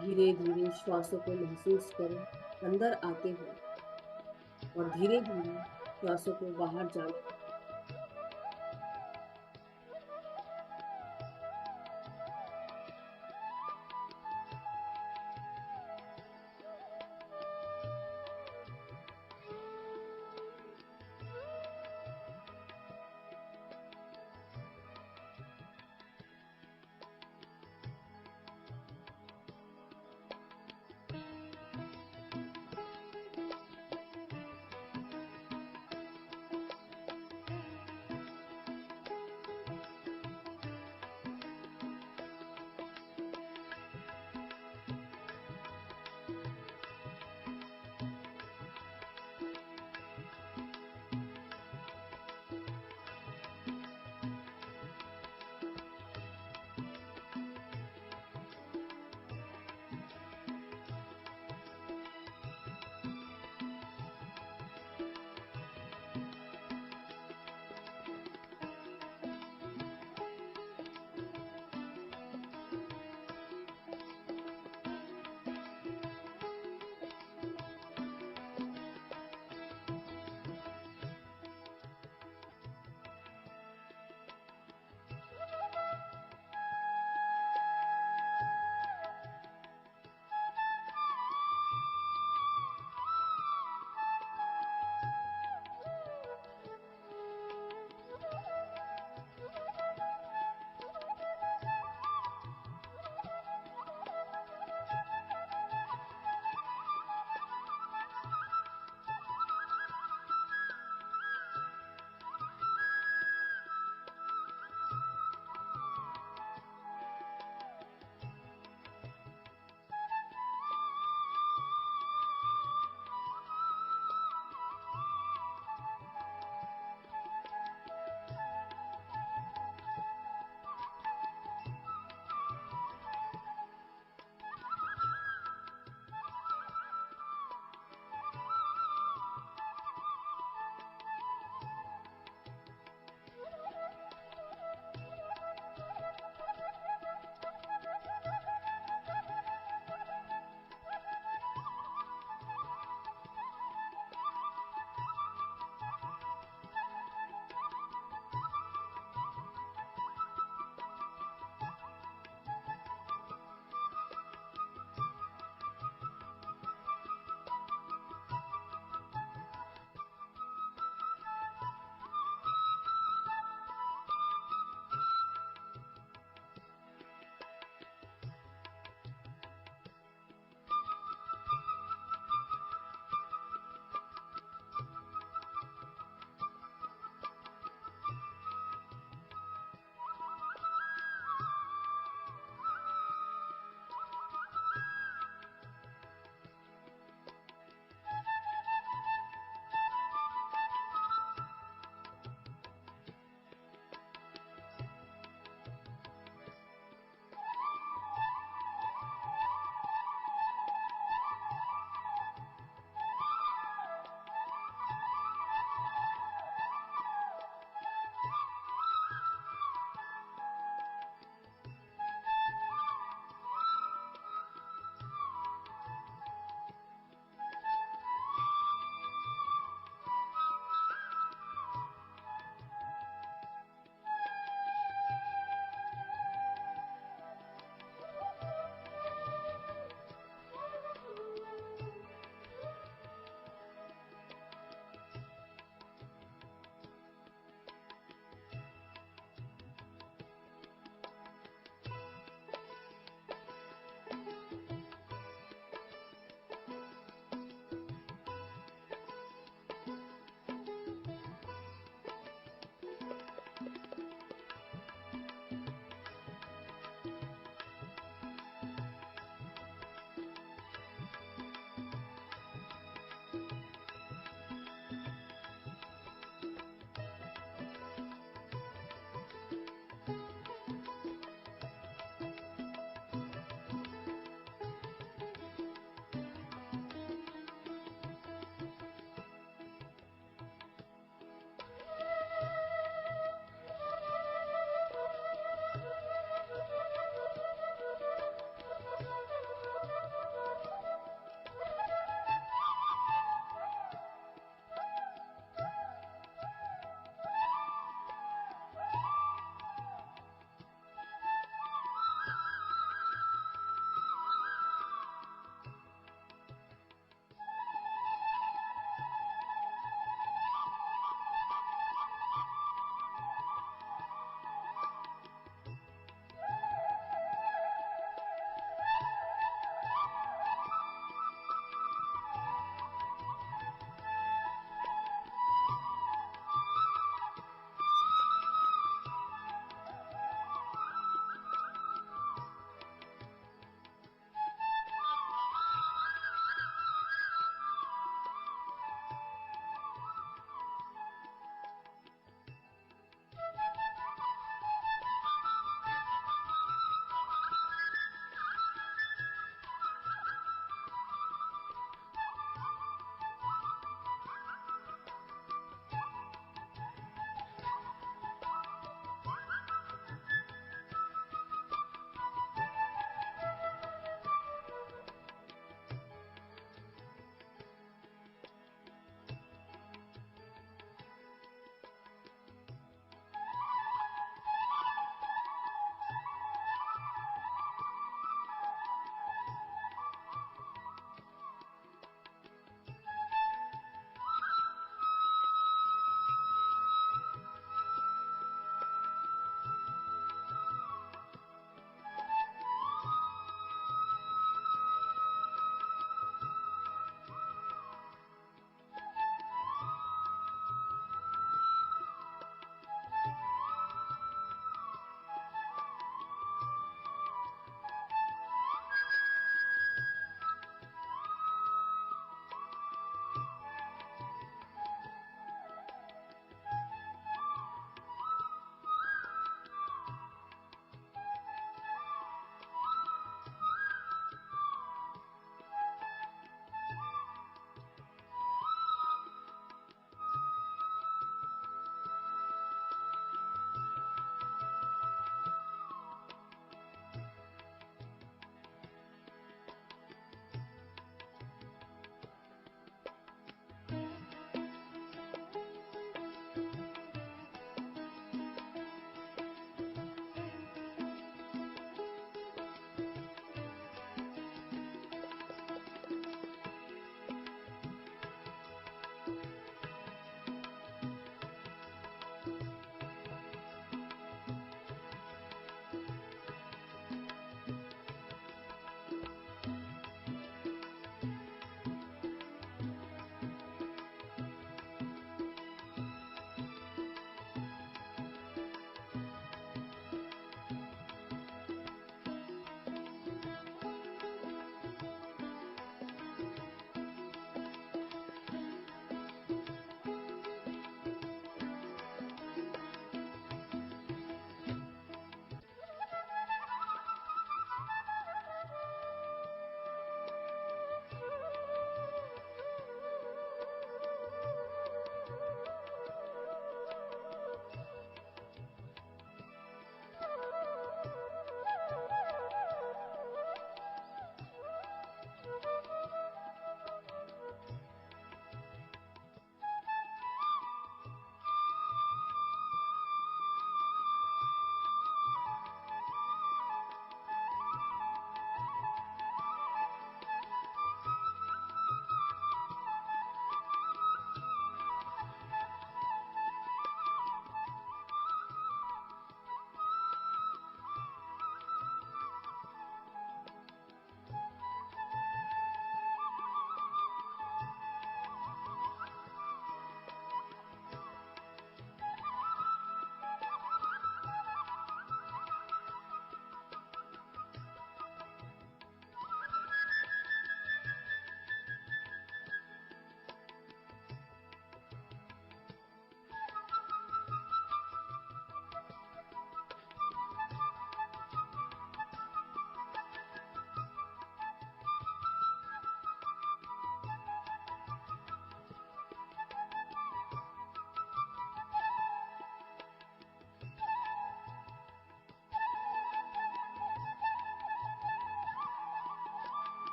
धीरे धीरे श्वासों को महसूस करें अंदर आते हुए, और धीरे धीरे श्वासों को बाहर जाने दें।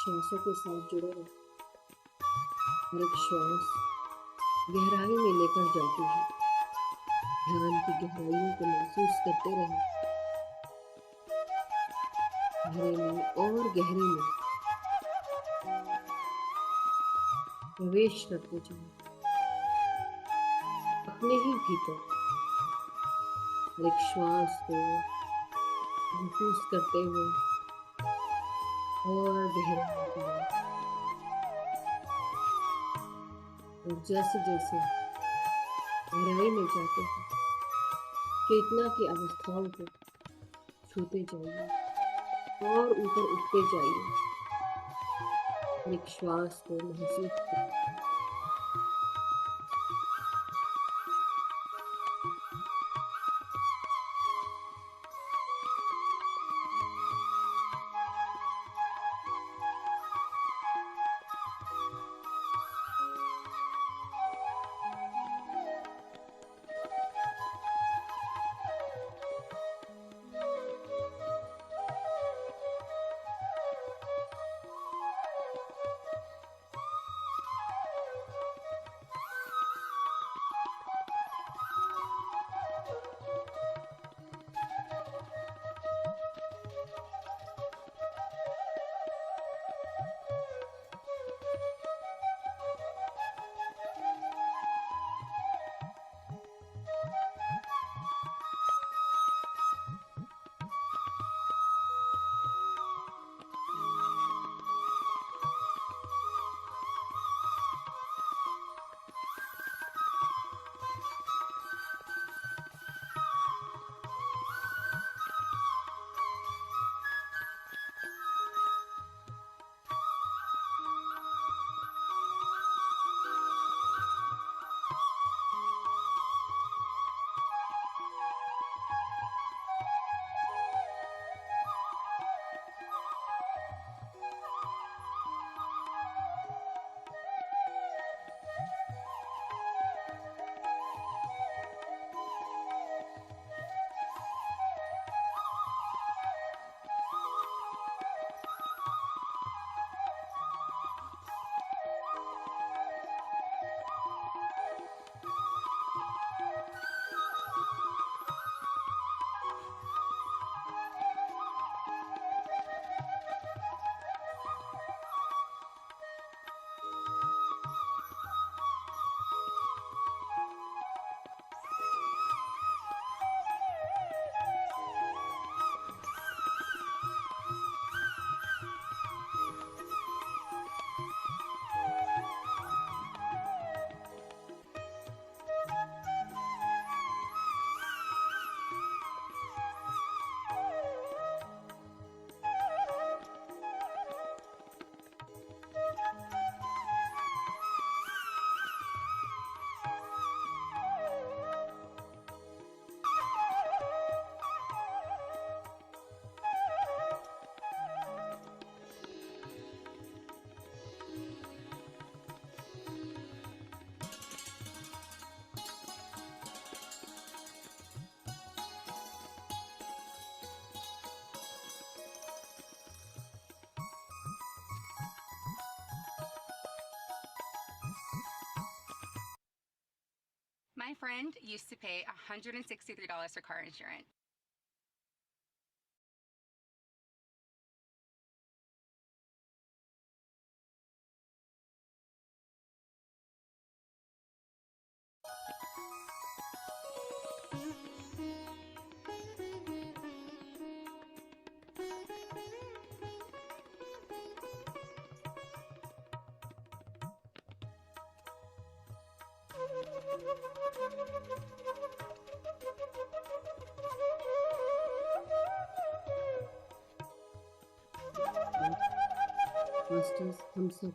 श्वासों के साथ जुड़े रहे। हर एक श्वास गहराई में लेकर जाती है। ध्यान की गहराइयों को महसूस करते रहे। गहरे में और गहरे में प्रवेश करते जाओ। अपने ही भीतर हर एक श्वास को महसूस करते हुए और गहरे में जाओ। और जैसे जैसे गहराई में जाते हैं, चेतना की अवस्थाओं को छूते जाइए और ऊपर उठते जाइए। एक श्वास को महसूस करें। My friend used to pay $163 for car insurance. Masters, हम सब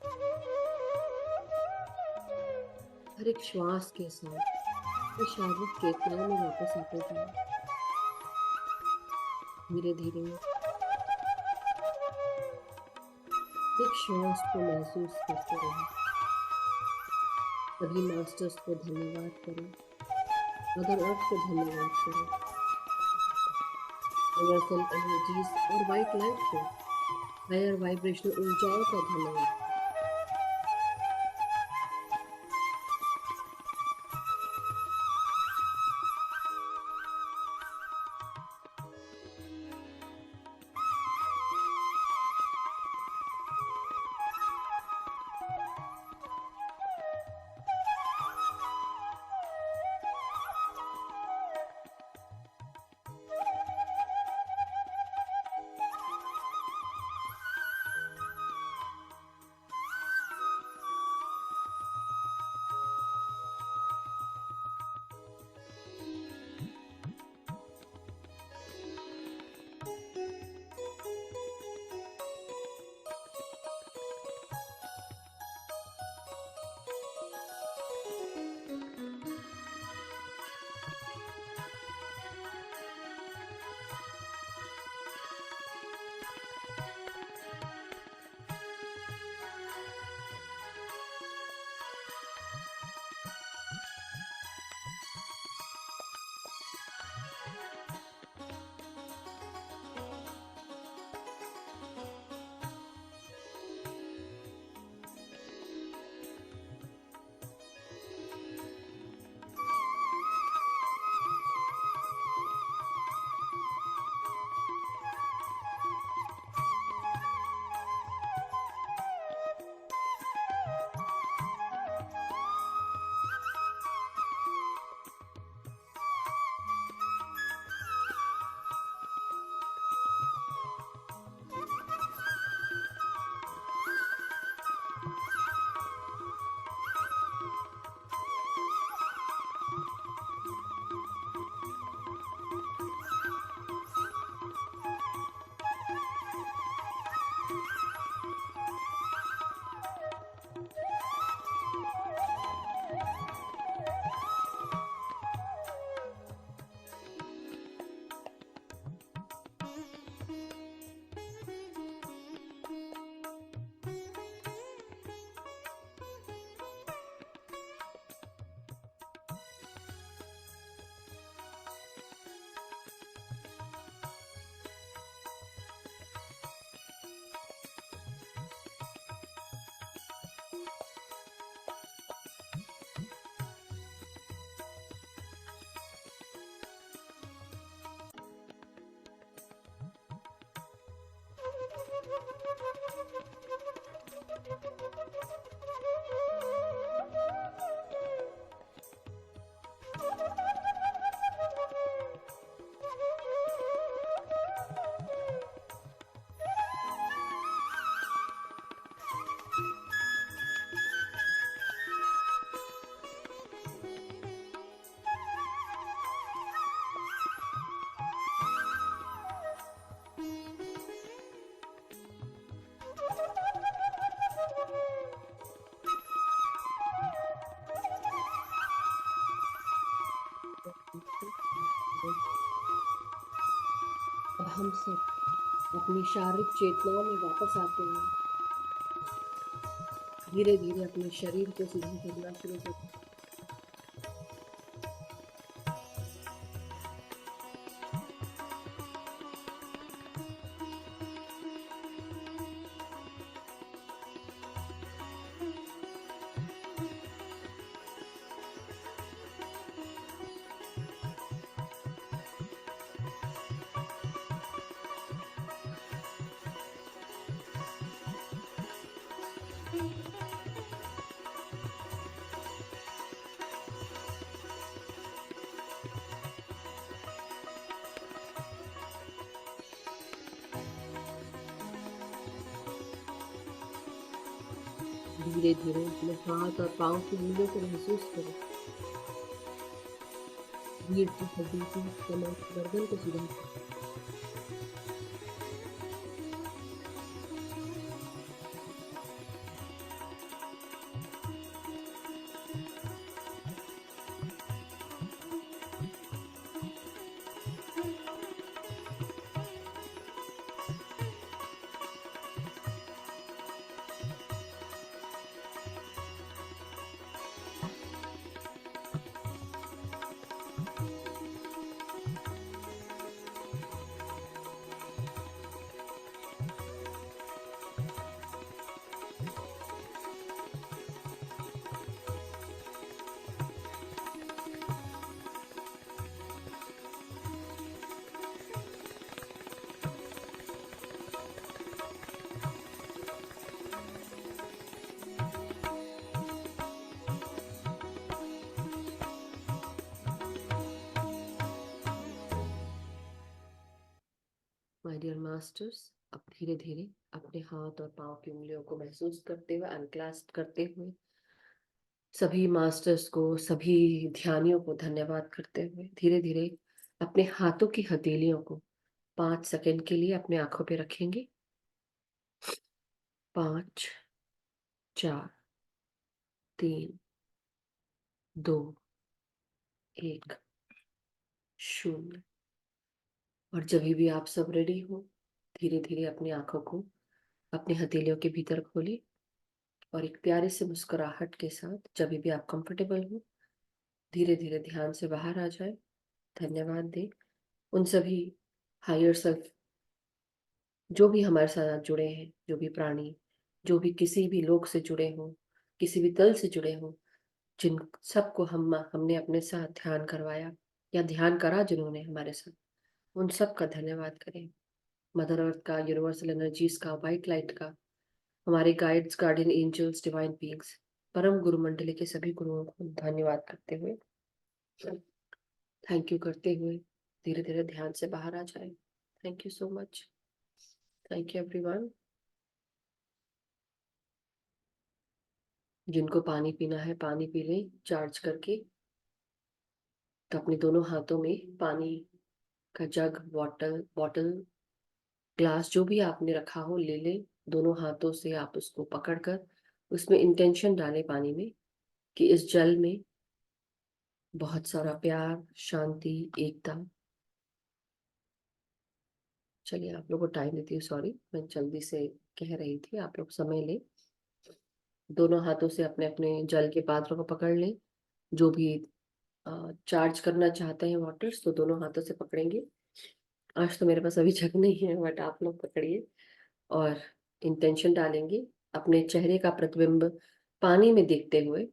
हर एक श्वास के साथ इस शारीरिक चेतना में वापस आते जाए। धीरे धीरे एक श्वास को महसूस करते रहे। सभी मास्टर्स को धन्यवाद करें, मदर अर्थ को धन्यवाद करें, यूनिवर्सल एनर्जीज और वाइट लाइट को हायर वाइब्रेशनल ऊर्जाओं का धन्यवाद। अब हम सब अपनी शारीरिक चेतनाओं में वापस आते हैं। धीरे धीरे अपने शरीर को सीधा करना शुरू करते हैं। धीरे धीरे अपने हाथ और पाँव की उंगलियों को महसूस करें। रीढ़ की हड्डी की कमर गर्दन को सीधा करें। माय डियर मास्टर्स, अब धीरे धीरे अपने हाथ और पांव की उंगलियों को महसूस करते हुए, अनक्लास्प करते हुए, सभी मास्टर्स को, सभी ध्यानियों को धन्यवाद करते हुए धीरे धीरे अपने हाथों की हथेलियों को 5 सेकंड के लिए अपने आंखों पे रखेंगे। 5, 4, 3, 2, 1, 0। और जब भी आप सब रेडी हो, धीरे धीरे अपनी आंखों को अपने हथेलियों के भीतर खोलिए और एक प्यारे से मुस्कुराहट के साथ, जब भी आप कंफर्टेबल हो, धीरे धीरे ध्यान से बाहर आ जाए। धन्यवाद दें उन सभी हायर सेल्फ जो भी हमारे साथ जुड़े हैं, जो भी प्राणी, जो भी किसी भी लोक से जुड़े हों, किसी भी दल से जुड़े हों, जिन सबको हमने अपने साथ ध्यान करवाया या ध्यान करा जिन्होंने हमारे साथ, उन सब का धन्यवाद करें। मदर अर्थ का, यूनिवर्सल एनर्जीज का, वाइट लाइट का, हमारे guides, guardian angels, divine beings, परम गुरु मंडली के सभी गुरुओं को धन्यवाद करते हुए, थैंक यू करते हुए धीरे धीरे ध्यान से बाहर आ जाए। Thank you so much. Thank you everyone. जिनको पानी पीना है पानी पी लें चार्ज करके। तो अपने दोनों हाथों में पानी का जग, बॉटल, ग्लास जो भी आपने रखा हो ले लें। दोनों हाथों से आप उसको पकड़कर उसमें इंटेंशन डालें पानी में कि इस जल में बहुत सारा प्यार, शांति, एकता। चलिए आप लोगों को टाइम देती हूँ, सॉरी मैं जल्दी से कह रही थी, आप लोग समय लें। दोनों हाथों से अपने अपने जल के पात्रों को पकड़ लें। जो भी चार्ज करना चाहते हैं वाटर्स, तो दोनों हाथों से पकड़ेंगे। आज तो मेरे पास अभी जग नहीं है, बट आप लोग पकड़िए और इंटेंशन डालेंगे अपने चेहरे का प्रतिबिंब पानी में देखते हुए।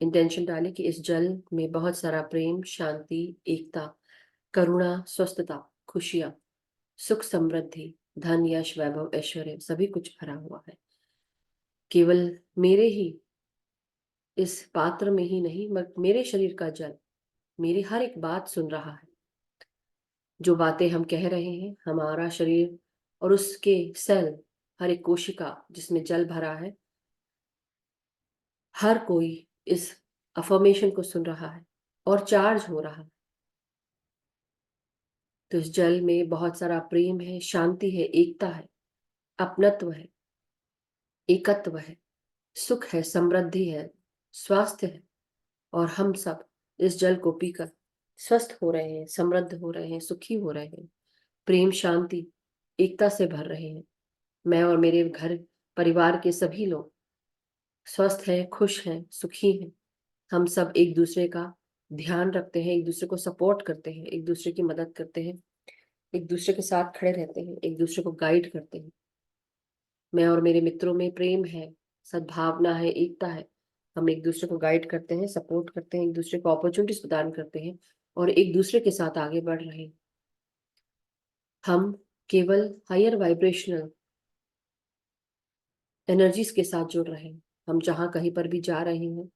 इंटेंशन डालें कि इस जल में बहुत सारा प्रेम, शांति, एकता, करुणा, स्वस्थता, खुशियां, सुख, समृद्धि, धन, यश, वैभव, ऐश्वर्य सभी कुछ भरा हुआ है। केवल मेरे ही इस पात्र में ही नहीं, मगर मेरे शरीर का जल मेरी हर एक बात सुन रहा है। जो बातें हम कह रहे हैं, हमारा शरीर और उसके सेल, हर एक कोशिका जिसमें जल भरा है, हर कोई इस अफर्मेशन को सुन रहा है और चार्ज हो रहा है। तो इस जल में बहुत सारा प्रेम है, शांति है, एकता है, अपनत्व है, एकत्व है, सुख है, समृद्धि है, स्वास्थ्य है। और हम सब इस जल को पीकर स्वस्थ हो रहे हैं, समृद्ध हो रहे हैं, सुखी हो रहे हैं, प्रेम, शांति, एकता से भर रहे हैं। मैं और मेरे घर परिवार के सभी लोग स्वस्थ हैं, खुश हैं, सुखी हैं। हम सब एक दूसरे का ध्यान रखते हैं, एक दूसरे को सपोर्ट करते हैं, एक दूसरे की मदद करते हैं, एक दूसरे के साथ खड़े रहते हैं, एक दूसरे को गाइड करते हैं। मैं और मेरे मित्रों में प्रेम है, सद्भावना है, एकता है। हम एक दूसरे को गाइड करते हैं, सपोर्ट करते हैं, एक दूसरे को अपॉर्चुनिटीज प्रदान करते हैं और एक दूसरे के साथ आगे बढ़ रहे हैं। हम केवल हायर वाइब्रेशनल एनर्जीज के साथ जुड़ रहे हैं। हम जहाँ कहीं पर भी जा रहे हैं,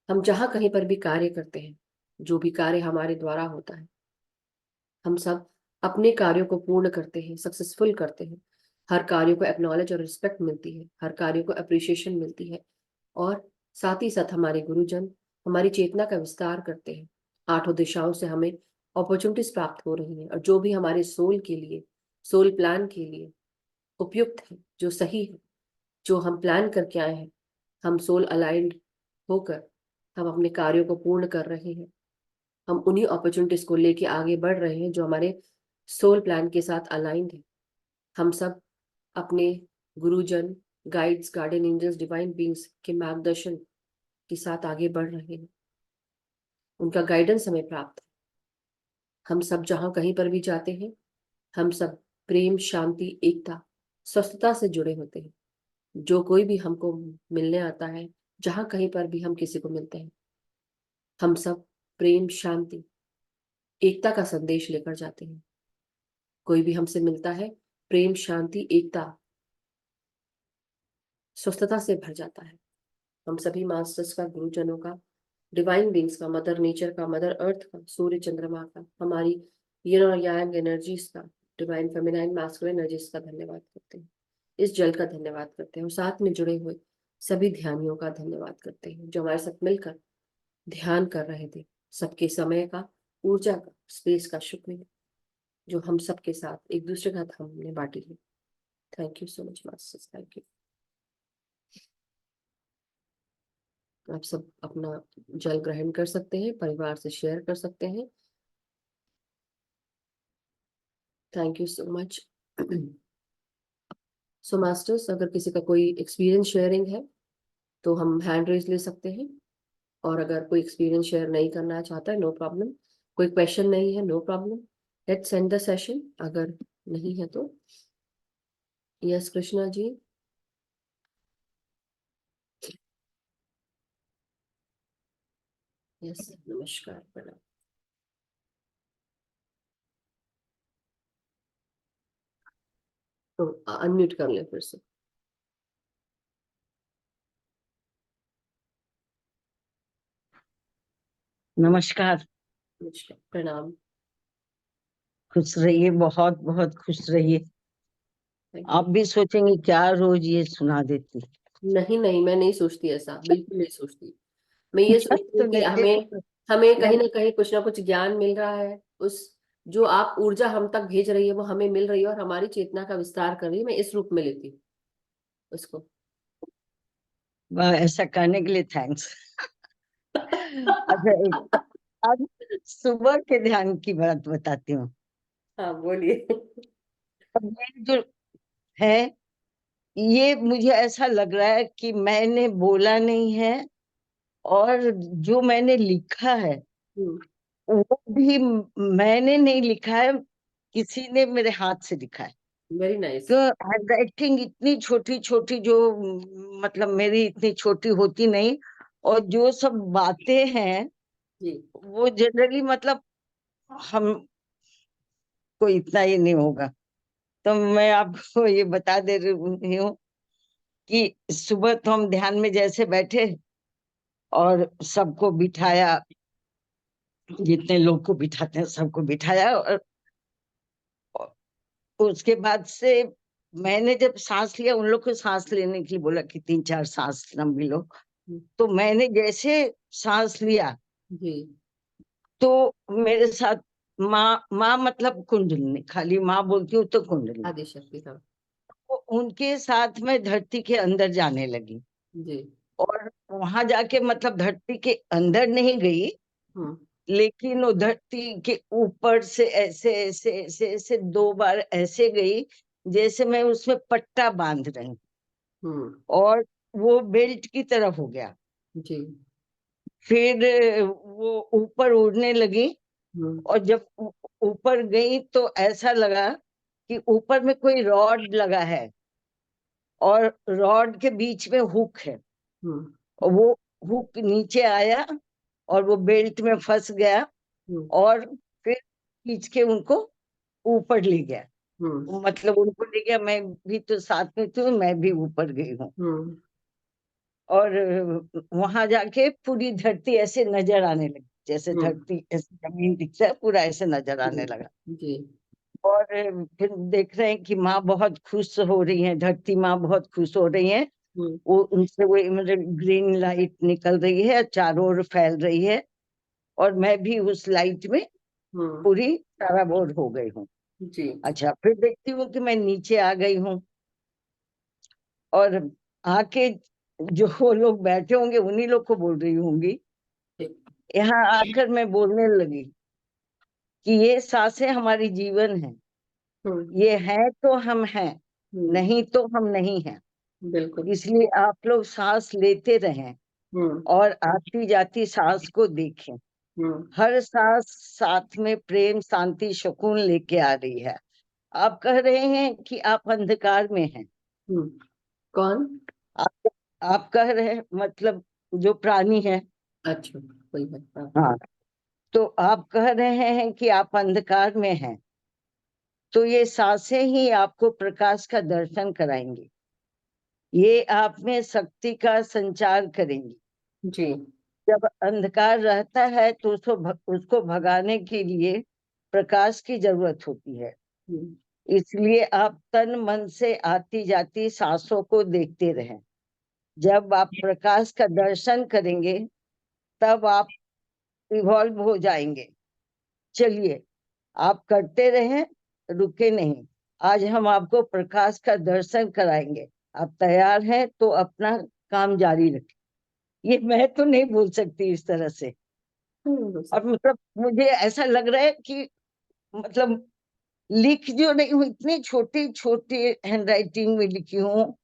हम जहाँ कहीं पर भी कार्य करते हैं, जो भी कार्य हमारे द्वारा होता है, हम सब अपने कार्यों को पूर्ण करते हैं, सक्सेसफुल करते हैं। हर कार्य को एक्नॉलेज और रिस्पेक्ट मिलती है, हर कार्य को अप्रिशिएशन मिलती है। और साथ ही साथ हमारे गुरुजन हमारी चेतना का विस्तार करते हैं। 8 दिशाओं से हमें अपॉर्चुनिटीज प्राप्त हो रही हैं और जो भी हमारे सोल के लिए, सोल प्लान के लिए उपयुक्त है, जो सही है, जो हम प्लान करके आए हैं, हम सोल अलाइंड होकर हम अपने कार्यों को पूर्ण कर रहे हैं। हम उन्हीं अपॉर्चुनिटीज को लेके आगे बढ़ रहे हैं जो हमारे सोल प्लान के साथ अलाइंड है। हम सब अपने गुरुजन, guides, guardian angels, divine beings के मार्गदर्शन के साथ आगे बढ़ रहे हैं। उनका गाइडेंस हमें प्राप्त है। हम सब जहाँ कहीं पर भी जाते हैं, हम सब प्रेम, शांति, एकता, स्वस्थता से जुड़े होते हैं। जो कोई भी हमको मिलने आता है, जहाँ कहीं पर भी हम किसी को मिलते हैं, हम सब प्रेम, शांति, एकता का संदेश लेकर जाते हैं। कोई भी हमसे मिलता है, प्रेम, शांति, एकता, स्वस्थता से भर जाता है। हम सभी मास्टर्स का, गुरुजनों का, डिवाइन बीइंग्स का, मदर नेचर का, मदर अर्थ का, सूर्य चंद्रमा का, हमारी यिन और यांग एनर्जीज का, डिवाइन फेमिनाइन मैस्कुलिन एनर्जीज का धन्यवाद करते हैं, इस जल का धन्यवाद करते हैं और साथ में जुड़े हुए सभी ध्यानियों का धन्यवाद करते हैं जो हमारे साथ मिलकर ध्यान कर रहे थे। सबके समय का, ऊर्जा का, स्पेस का शुक्रिया जो हम सबके साथ एक दूसरे के साथ हमने बांटी है। Thank you so much masters, thank you. आप सब अपना जल ग्रहण कर सकते हैं, परिवार से शेयर कर सकते हैं। Thank you so much. So masters, अगर किसी का कोई एक्सपीरियंस शेयरिंग है तो हम हैंड रेज ले सकते हैं, और अगर कोई एक्सपीरियंस शेयर नहीं करना चाहता है, नो प्रॉब्लम। कोई क्वेश्चन नहीं है, no problem, let's end the session. अगर नहीं है तो यस कृष्णा जी। यस, नमस्कार, प्रणाम। तो अनम्यूट कर ले फिर से। नमस्कार। नमस्कार, प्रणाम। खुश रहिए, बहुत बहुत खुश रहिए। Thank you। आप भी सोचेंगे क्या रोज ये सुना देती। नहीं नहीं, मैं नहीं सोचती ऐसा, बिल्कुल नहीं सोचती। मैं ये सोचती तो हूँ कि नहीं, हमें कहीं ना कुछ ज्ञान मिल रहा है। उस जो आप ऊर्जा हम तक भेज रही है वो हमें मिल रही है और हमारी चेतना का विस्तार कर रही है। मैं इस रूप में लेती हूँ उसको। वाह, ऐसा करने के लिए थैंक्स। अच्छा, एक आज सुबह के ध्यान की बात बताती हूँ। हाँ, बोलिए। अब ये जो है, ये मुझे ऐसा लग रहा है कि मैंने बोला नहीं है, और जो मैंने लिखा है वो भी मैंने नहीं लिखा है, किसी ने मेरे हाथ से लिखा है। Very nice. तो हैंडराइटिंग इतनी छोटी छोटी, जो मतलब मेरी इतनी छोटी होती नहीं, और जो सब बातें हैं जी। वो जनरली मतलब हम को इतना ही नहीं होगा। तो मैं आपको ये बता दे रही हूँ कि सुबह तो हम ध्यान में जैसे बैठे और सबको बिठाया, जितने लोग को बिठाते हैं सबको बिठाया, और उसके बाद से मैंने जब सांस लिया, उन लोग को सांस लेने के लिए बोला कि 3-4 सांस लंबी लो। तो मैंने जैसे सांस लिया जी। तो मेरे साथ माँ माँ मतलब कुंडलिनी, खाली माँ बोलती हूँ तो कुंडलिनी, आदि शक्ति, हाँ। तो उनके साथ मैं धरती के अंदर जाने लगी। जी। और वहां जाके मतलब धरती के अंदर नहीं गई, लेकिन वो धरती के ऊपर से ऐसे ऐसे ऐसे ऐसे 2 बार ऐसे गई जैसे मैं उसमें पट्टा बांध रही हूँ, और वो बेल्ट की तरफ हो गया। जी। फिर वो ऊपर उड़ने लगी, और जब ऊपर गई तो ऐसा लगा कि ऊपर में कोई रॉड लगा है, और रॉड के बीच में हुक है, और वो हुक नीचे आया और वो बेल्ट में फंस गया, और फिर खींच के उनको ऊपर ले गया। मतलब उनको ले गया, मैं भी तो साथ में थी, मैं भी ऊपर गई हूँ। और वहां जाके पूरी धरती ऐसे नजर आने लगी, जैसे धरती ऐसे जमीन दिख रहा है, पूरा ऐसे नजर आने लगा। जी। और फिर देख रहे हैं कि माँ बहुत खुश हो रही है, धरती माँ बहुत खुश हो रही है। वो उनसे वो मतलब ग्रीन लाइट निकल रही है, चारों ओर फैल रही है, और मैं भी उस लाइट में पूरी सराबोर हो गई हूँ। जी। अच्छा, फिर देखती हूँ कि मैं नीचे आ गई हूँ, और आके जो वो लोग बैठे होंगे उन्हीं लोग को बोल रही होंगी। यहाँ आकर मैं बोलने लगी कि ये सांसें हमारी जीवन है, ये है तो हम हैं, नहीं तो हम नहीं हैं। बिल्कुल। इसलिए आप लोग सांस लेते रहें, और आती जाती सांस को देखें। हर सांस साथ में प्रेम, शांति, सुकून लेके आ रही है। आप कह रहे हैं कि आप अंधकार में हैं। कौन? आप कह रहे हैं मतलब जो प्राणी है। अच्छा, कोई बात। हाँ। हाँ, तो आप कह रहे हैं कि आप अंधकार में हैं, तो ये सांसें ही आपको प्रकाश का दर्शन कराएंगी, ये आप में शक्ति का संचार करेंगी। जी। जब अंधकार रहता है तो उसको भगाने के लिए प्रकाश की जरूरत होती है। इसलिए आप तन मन से आती जाती सांसों को देखते रहें। जब आप प्रकाश का दर्शन करेंगे तब आप इवॉल्व हो जाएंगे। चलिए, आप करते रहें, रुके नहीं। आज हम आपको प्रकाश का दर्शन कराएंगे। आप तैयार हैं तो अपना काम जारी रखें। ये मैं तो नहीं बोल सकती इस तरह से। और मतलब मुझे ऐसा लग रहा है कि मतलब लिख जो रही हूँ इतनी छोटी छोटी हैंडराइटिंग में लिखी हूँ,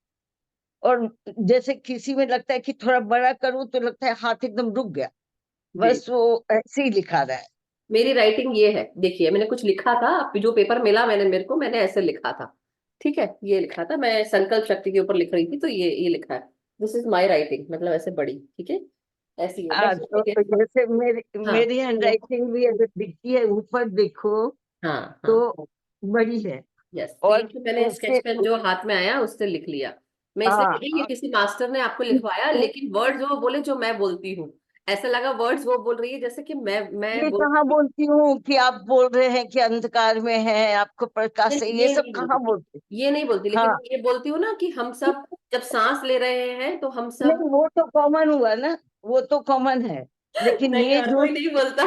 और जैसे किसी में लगता है कि थोड़ा बड़ा करूं तो लगता है हाथ एकदम रुक गया। बस वो ऐसे ही लिखा रहा है। मेरी राइटिंग ये है, देखिए मैंने कुछ लिखा था, जो पेपर मिला मैंने ऐसे लिखा था। ठीक है, ये लिखा था, मैं संकल्प शक्ति के ऊपर लिख रही थी, तो ये लिखा है, दिस इज माय राइटिंग, मतलब ऐसे बड़ी, ठीक है, ऐसी है बस। तो जैसे हाँ मेरी हैंडराइटिंग भी अगर दिखती है, ऊपर देखो हाँ हाँ, तो बड़ी है। यस, तो ये और तो मैंने स्केच उसके पेन जो हाथ में आया उससे लिख लिया। मैं इसलिए हाँ, कह रही, ये किसी मास्टर ने आपको लिखवाया, लेकिन वर्ड्स वो बोले जो मैं बोलती हूँ, ऐसा लगा वर्ड्स वो बोल रही है जैसे कि मैं ये बोल। कहाँ बोलती हूँ कि आप बोल रहे हैं कि अंधकार में है, आपको प्रकाश है, ये ये सब नहीं कहाँ बोलती, बोलते? ये नहीं बोलती, लेकिन हाँ, मैं ये बोलती हूँ ना कि हम सब जब सांस ले रहे हैं तो हम सब। नहीं वो तो कॉमन हुआ ना, वो तो कॉमन है। लेकिन नहीं, ये और जो कोई नहीं बोलता,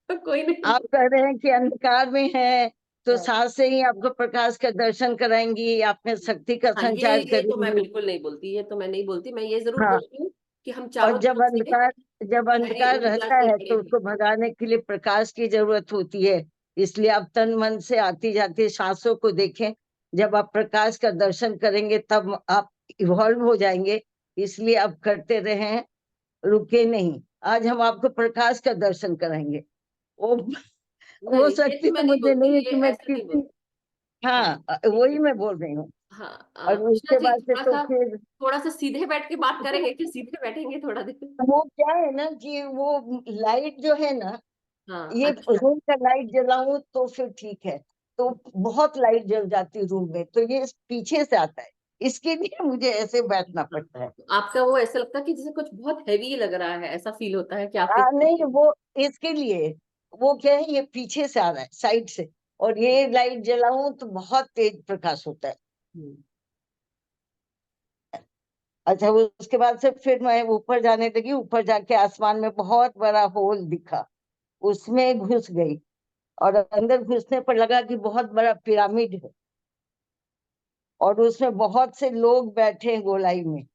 कोई नहीं आप बोलता। कह रहे हैं कि अंधकार में है, तो हाँ सांस से ही आपको प्रकाश का दर्शन कराएंगी, आप में शक्ति का हाँ, संचार ये तो मैं करेंगी। बिल्कुल नहीं बोलती, ये तो मैं नहीं बोलती, मैं ये जरूर हाँ, बोलती हूँ कि हम और चारों तरफ से जब हरी अंधकार ऊर्जा रहता से है भरे तो हैं। उसको भगाने के लिए प्रकाश की जरूरत होती है। इसलिए आप तन मन से आती जाती सांसों को देखें। जब आप प्रकाश का दर्शन करेंगे तब आप इवॉल्व हो जाएंगे। इसलिए आप करते रहें, रुके नहीं। आज हम आपको प्रकाश का दर्शन कराएंगे। वो नहीं हो नहीं, ये सकती तो मैं है, नहीं मुझे बोलती, नहीं है ये कि मैं ऐसे नहीं किसी। बोलती। हाँ हाँ, नहीं वही बोलती। मैं बोल रही हूँ। हाँ और कृष्णा उसके जी, बाद से तो फिर थोड़ा सा सीधे बैठ के बात करेंगे कि सीधे बैठेंगे थोड़ा देर। वो क्या है ना कि वो लाइट जो है ना, हाँ ये अच्छा। रूम का लाइट जलाऊं तो फिर ठीक है। तो बहुत लाइट जल जाती है रूम में, तो ये पीछे से आता है, इसके लिए मुझे ऐसे बैठना पड़ता है। तो आपका वो ऐसा लगता है कि जैसे कुछ बहुत हैवी लग रहा है, ऐसा फील होता है कि आपके। नहीं, वो इसके लिए, वो क्या है, ये पीछे से आ रहा है, साइड से। और ये लाइट जलाऊं तो बहुत तेज प्रकाश होता है। हम्म, अच्छा, उसके बाद से फिर मैं ऊपर जाने लगी। ऊपर जाके आसमान में बहुत बड़ा होल दिखा, उसमें घुस गई। और अंदर घुसने पर लगा कि बहुत बड़ा पिरामिड है, और उसमें बहुत से लोग बैठे हैं गोलाई में।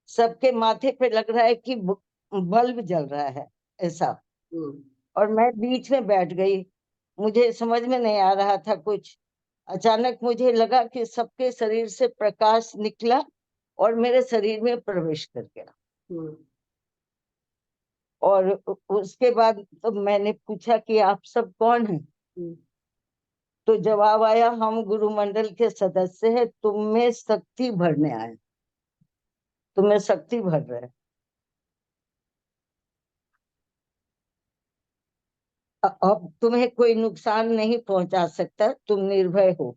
सबके माथे पे लग रहा है कि बल्ब जल रहा है, ऐसा। हम्म, और मैं बीच में बैठ गई। मुझे समझ में नहीं आ रहा था कुछ। अचानक मुझे लगा कि सबके शरीर से प्रकाश निकला और मेरे शरीर में प्रवेश कर गया। हम्म, और उसके बाद तो मैंने पूछा कि आप सब कौन हैं? हम्म। तो जवाब आया, हम गुरुमंडल के सदस्य हैं, तुम में शक्ति भरने आए, तुम्हें शक्ति भर रहे हैं। अब तुम्हें कोई नुकसान नहीं पहुंचा सकता, तुम निर्भय हो।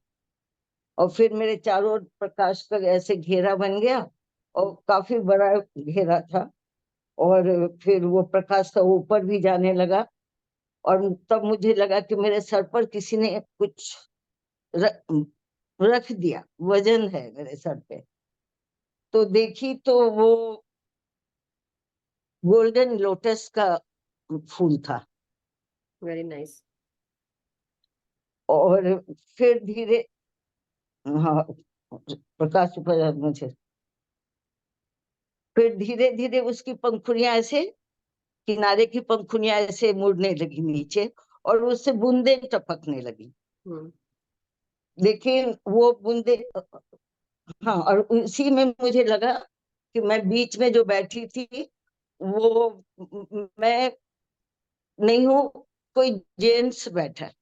और फिर मेरे चारों ओर प्रकाश का ऐसे घेरा बन गया, और काफी बड़ा घेरा था। और फिर वो प्रकाश का ऊपर भी जाने लगा। और तब मुझे लगा कि मेरे सर पर किसी ने कुछ रख दिया, वजन है मेरे सर पे। तो देखी तो वो गोल्डन लोटस का फूल था। Very nice. और फिर धीरे, हाँ, प्रकाश ऊपर मुझे, फिर धीरे धीरे उसकी पंखुड़ियां ऐसे, किनारे की पंखुड़ियां ऐसे मुड़ने लगी नीचे, और उससे बूंदे टपकने लगी। हम्म, लेकिन वो बूंदे, हाँ, और उसी में मुझे लगा कि मैं बीच में जो बैठी थी वो मैं नहीं हूँ, कोई जेंट्स बैठा है।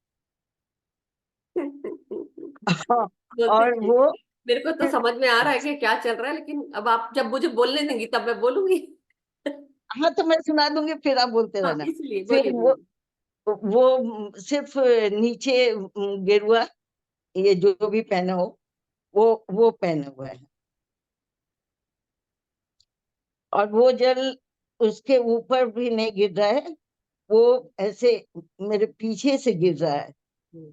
हाँ, बोलते और हैं, वो मेरे को तो समझ में आ रहा है कि क्या चल रहा है, लेकिन अब आप जब मुझे बोलने देंगी तब मैं बोलूंगी। हाँ, तो मैं सुना दूंगी, फिर आप बोलते हाँ रहना। इसलिए फिर बोलिए बोलिए। वो सिर्फ नीचे गेरुआ, ये जो भी पहने हो, वो पहने हुए है। और वो जल उसके ऊपर भी नहीं गिर रहा है, वो ऐसे मेरे पीछे से गिर रहा है। हम्म,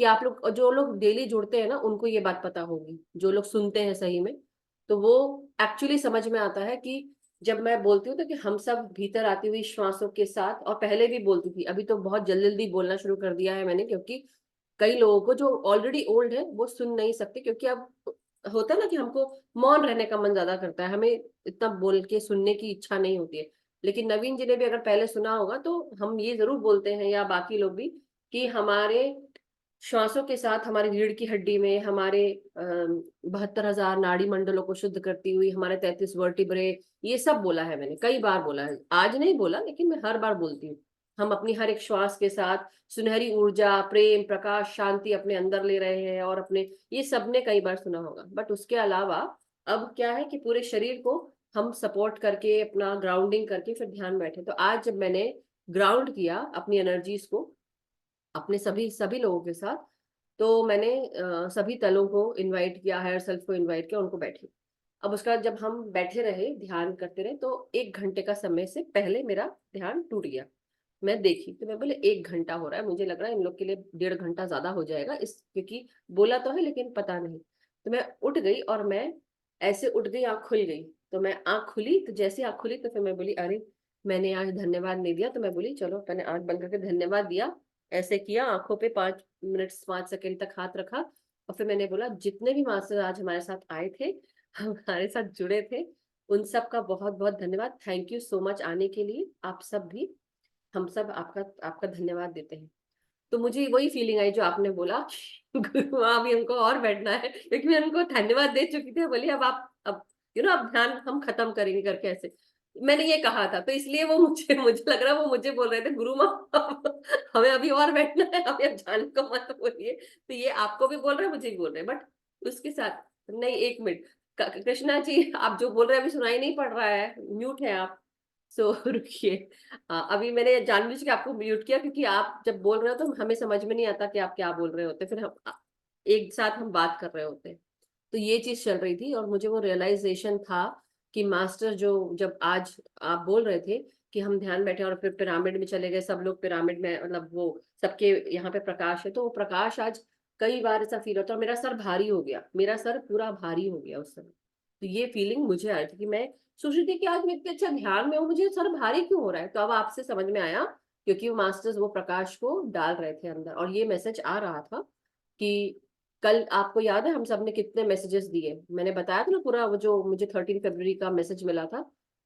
कि आप लोग, जो लोग डेली जुड़ते हैं ना, उनको ये बात पता होगी, जो लोग सुनते हैं सही में, तो वो एक्चुअली समझ में आता है कि जब मैं बोलती हूँ तो कि हम सब भीतर आती हुई श्वासों के साथ, और पहले भी बोलती थी, अभी तो बहुत जल्दी जल्दी बोलना शुरू कर दिया है मैंने, क्योंकि कई लोगों को जो ऑलरेडी ओल्ड है वो सुन नहीं सकते, क्योंकि अब होता है ना कि हमको मौन रहने का मन ज्यादा करता है, हमें इतना बोल के सुनने की इच्छा नहीं होती है। लेकिन नवीन जी ने भी अगर पहले सुना होगा तो हम ये जरूर बोलते हैं, या बाकी लोग भी, कि हमारे श्वासों के साथ हमारी रीढ़ की हड्डी में हमारे 72,000 नाड़ी मंडलों को शुद्ध करती हुई हमारे 33 वर्टिब्रे, ये सब बोला है मैंने, कई बार बोला है, आज नहीं बोला लेकिन मैं हर बार बोलती हूँ। हम अपनी हर एक श्वास के साथ सुनहरी ऊर्जा, प्रेम, प्रकाश, शांति अपने अंदर ले रहे हैं, और अपने, ये सबने कई बार सुना होगा। बट उसके अलावा अब क्या है कि पूरे शरीर को हम सपोर्ट करके, अपना ग्राउंडिंग करके फिर ध्यान बैठे। तो आज जब मैंने ग्राउंड किया अपनी एनर्जीज को अपने सभी सभी लोगों के साथ, तो मैंने सभी तलों को इनवाइट किया, हायर सेल्फ को इनवाइट किया, उनको बैठे। अब उसका जब हम बैठे रहे, ध्यान करते रहे, तो 1 घंटे का समय से पहले मेरा ध्यान टूट गया। मैं देखी तो मैं बोले 1 घंटा हो रहा है, मुझे लग रहा है इन लोग के लिए 1.5 घंटा ज्यादा हो जाएगा, इस क्योंकि बोला तो है लेकिन पता नहीं। तो मैं उठ गई, और मैं ऐसे उठ गई, आंख खुल गई। तो मैं आंख खुली, तो जैसे आंख खुली तो फिर मैं बोली अरे मैंने आज धन्यवाद नहीं दिया। तो मैं बोली चलो, मैंने आंख बंद करके धन्यवाद दिया, ऐसे किया, आंखों पे 5 मिनट 5 सेकंड तक हाथ रखा, और फिर मैंने बोला जितने भी मास्टर आज हमारे साथ आए थे, हमारे साथ जुड़े थे, उन सब का बहुत बहुत धन्यवाद, थैंक यू सो मच आने के लिए। आप सब भी, हम सब आपका आपका धन्यवाद देते हैं। तो मुझे वही फीलिंग आई जो आपने बोला, वहां भी हमको और बैठना है, क्योंकि मैं उनको धन्यवाद दे चुकी थी। बोलिए अब आप, अब अब ध्यान हम खत्म करेंगे करके, ऐसे मैंने ये कहा था। तो इसलिए वो मुझे मुझे लग रहा है वो मुझे बोल रहे थे, गुरु माँ हमें अभी और बैठना है, हमें अब जाने को मत बोलिए। तो ये आपको भी बोल रहे हैं, मुझे भी बोल रहे हैं, बट उसके साथ नहीं, 1 मिनट, कृष्णा जी आप जो बोल रहे हैं अभी सुनाई नहीं पड़ रहा है, म्यूट है आप। सो रुकिए, अभी मैंने जानबूझ के आपको म्यूट किया, क्योंकि आप जब बोल रहे हो तो हमें समझ में नहीं आता कि आप क्या बोल रहे होते, फिर हम एक साथ हम बात कर रहे होते। तो ये चीज चल रही थी, और मुझे वो रियलाइजेशन था कि मास्टर जो, जब आज आप बोल रहे थे कि हम ध्यान बैठे और फिर पिरामिड में चले गए, सब लोग पिरामिड में, मतलब वो सबके यहाँ पे प्रकाश है, तो वो प्रकाश आज कई बार ऐसा फील होता है, और मेरा सर भारी हो गया, मेरा सर पूरा भारी हो गया उस समय। तो ये फीलिंग मुझे आई थी कि मैं सोच रही थी कि आज मैं इतने अच्छा ध्यान में हूँ, मुझे सर भारी क्यों हो रहा है। तो अब आपसे समझ में आया, क्योंकि वो मास्टर्स वो प्रकाश को डाल रहे थे अंदर, और ये मैसेज आ रहा था कि कल आपको याद है हम सब ने कितने मैसेजेस दिए, मैंने बताया था ना पूरा, वो जो मुझे 13 फरवरी का मैसेज मिला था।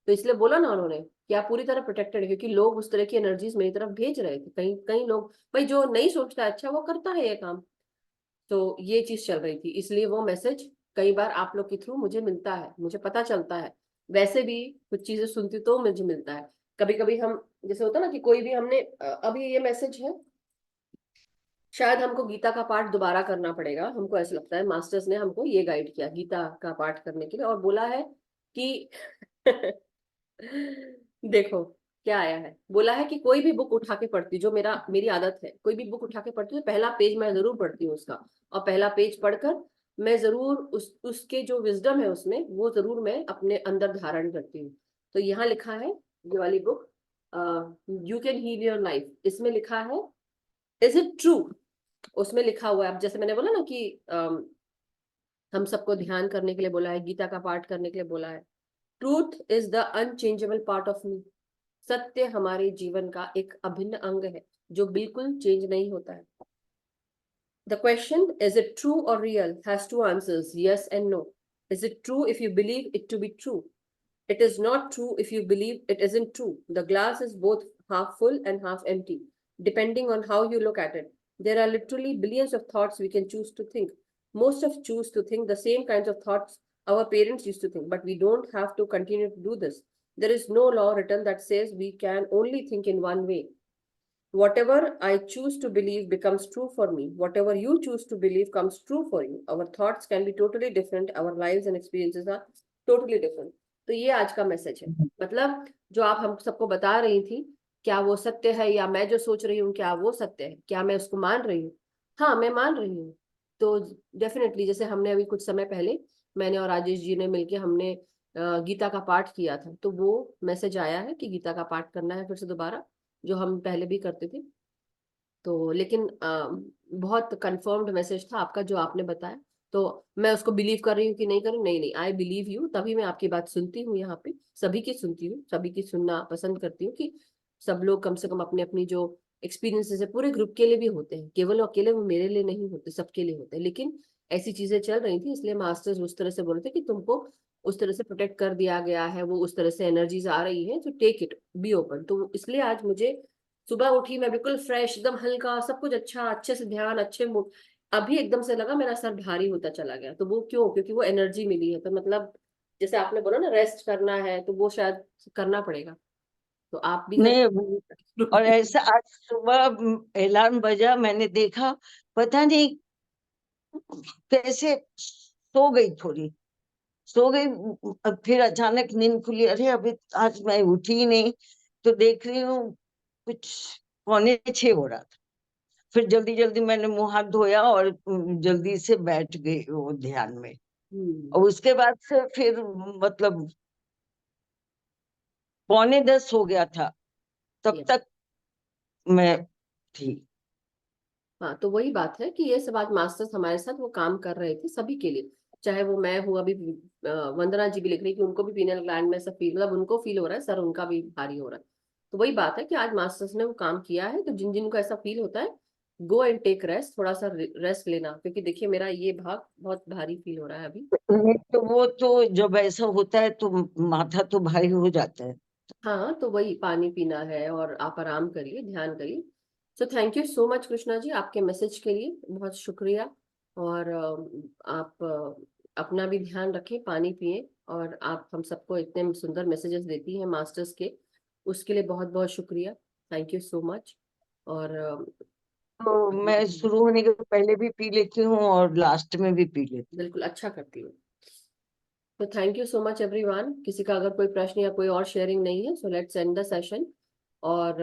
तो इसलिए बोला ना उन्होंने कि आप पूरी तरह प्रोटेक्टेड है, क्योंकि लोग उस तरह की एनर्जीज मेरी तरफ भेज रहे थे। कई कई लोग, भाई जो नहीं सोचता अच्छा वो करता है ये काम। तो ये चीज चल रही थी, इसलिए वो मैसेज कई बार आप लोग के थ्रू मुझे मिलता है, मुझे पता चलता है। वैसे भी कुछ चीजें सुनती तो मुझे मिलता है। कभी कभी हम, जैसे होता ना कि कोई भी हमने, अभी ये मैसेज है, शायद हमको गीता का पाठ दोबारा करना पड़ेगा, हमको ऐसा लगता है। मास्टर्स ने हमको ये गाइड किया गीता का पाठ करने के लिए, और बोला है कि देखो क्या आया है, बोला है कि कोई भी बुक उठा के पढ़ती, जो मेरी आदत है, कोई भी बुक उठा के पढ़ती हूँ तो पहला पेज मैं जरूर पढ़ती हूँ उसका, और पहला पेज पढ़कर मैं जरूर उसके जो विजडम है उसमें, वो जरूर मैं अपने अंदर धारण करती हूँ। तो यहाँ लिखा है, ये वाली book, you can heal your life, इसमें लिखा है इज इट ट्रू। उसमें लिखा हुआ है, अब जैसे मैंने बोला ना कि हम सबको ध्यान करने के लिए बोला है, गीता का पाठ करने के लिए बोला है। Truth is the unchangeable part of me, सत्य हमारे जीवन का एक अभिन्न अंग है जो बिल्कुल चेंज नहीं होता है। The question, is it true or real, has two answers, yes and no. Is it true if you believe it to be true? It is not true if you believe it isn't true. The glass is both half full and half empty, depending on how you look at it. There are literally billions of thoughts we can choose to think. Most of choose to think the same kinds of thoughts our parents used to think, but we don't have to continue to do this. There is no law written that says we can only think in one way. Whatever I choose to believe becomes true for me. Whatever you choose to believe comes true for you. Our thoughts can be totally different. Our lives and experiences are totally different. तो ये आज का मैसेज है, मतलब जो आप हम सबको बता रही थी, क्या वो सत्य है, या मैं जो सोच रही हूँ क्या वो सत्य है, क्या मैं उसको मान रही हूँ? हाँ, मैं मान रही हूँ। तो डेफिनेटली, जैसे हमने अभी कुछ समय पहले, मैंने और राजेश जी ने मिलके हमने गीता का पाठ किया था, तो वो मैसेज आया है कि गीता का पाठ करना है फिर से दोबारा, जो हम पहले भी करते थे। तो लेकिन बहुत कंफर्म्ड मैसेज था आपका जो आपने बताया, तो मैं उसको बिलीव कर रही हूँ कि नहीं कर रही हूँ, नहीं, आई बिलीव यू, तभी मैं आपकी बात सुनती हूँ यहाँ पे, सभी की सुनती हूँ, सभी की सुनना पसंद करती हूँ कि सब लोग कम से कम अपने अपनी जो एक्सपीरियंसेस है, पूरे ग्रुप के लिए भी होते हैं, केवल अकेले वो मेरे लिए नहीं होते, सबके लिए होते हैं, लेकिन ऐसी चीजें चल रही थी, इसलिए मास्टर्स उस तरह से बोल रहे थे कि तुमको उस तरह से प्रोटेक्ट कर दिया गया है, वो उस तरह से एनर्जीज आ रही है, तो टेक इट, बी ओपन। तो इसलिए आज मुझे सुबह उठी, मैं बिल्कुल फ्रेश, एकदम हल्का, सब कुछ अच्छा, अच्छे से ध्यान, अच्छे मूड, अभी एकदम से लगा मेरा सर भारी होता चला गया, तो वो क्यों? क्योंकि वो एनर्जी मिली है, तो मतलब जैसे आपने बोला ना रेस्ट करना है, तो वो शायद करना पड़ेगा, तो आप भी नहीं, कर और ऐसा आज सुबह अलार्म बजा, मैंने देखा, पता नहीं कैसे सो गई, थोड़ी सो गई, अब फिर अचानक नींद खुली, अरे अभी आज मैं उठी ही नहीं, तो देख रही हूँ कुछ 5:45 हो रहा था। फिर जल्दी जल्दी मैंने मुंह हाथ धोया और जल्दी से बैठ गई वो ध्यान में। और उसके बाद से फिर मतलब 9:45 हो गया था, तब तक मैं थी। हाँ, तो वही बात है कि ये सब आज मास्टर्स हमारे साथ वो काम कर रहे थे सभी के लिए, चाहे वो मैं हूँ, अभी वंदना जी भी लिख रही कि उनको भी पीनल ग्लैंड में सब फील, मतलब उनको फील हो रहा है, सर उनका भी भारी हो रहा है, तो वही बात है कि आज मास्टर्स ने वो काम किया है, तो जिन जिनको ऐसा फील होता है, गो एंड टेक रेस्ट, थोड़ा सा रेस्ट लेना, क्योंकि देखिए मेरा ये भाग बहुत भारी फील हो रहा है अभी। नहीं तो वो तो जब ऐसा होता है तो माथा तो भारी हो जाता है। हाँ, तो वही पानी पीना है, और आप आराम करिए, ध्यान करिए। So thank you so much Krishna ji, आपके मैसेज के लिए बहुत शुक्रिया, और आप अपना भी ध्यान रखें, पानी पिए, और आप हम सबको इतने सुंदर मैसेजेस देती हैं मास्टर्स के, उसके लिए बहुत बहुत शुक्रिया, थैंक यू सो मच। और तो मैं शुरू होने के पहले भी पी लेती हूँ और लास्ट में भी पी लेती बिल्कुल अच्छा करती हूँ। तो thank you so much everyone, किसी का अगर कोई प्रश्न या कोई और शेयरिंग नहीं है, so let's end the session. और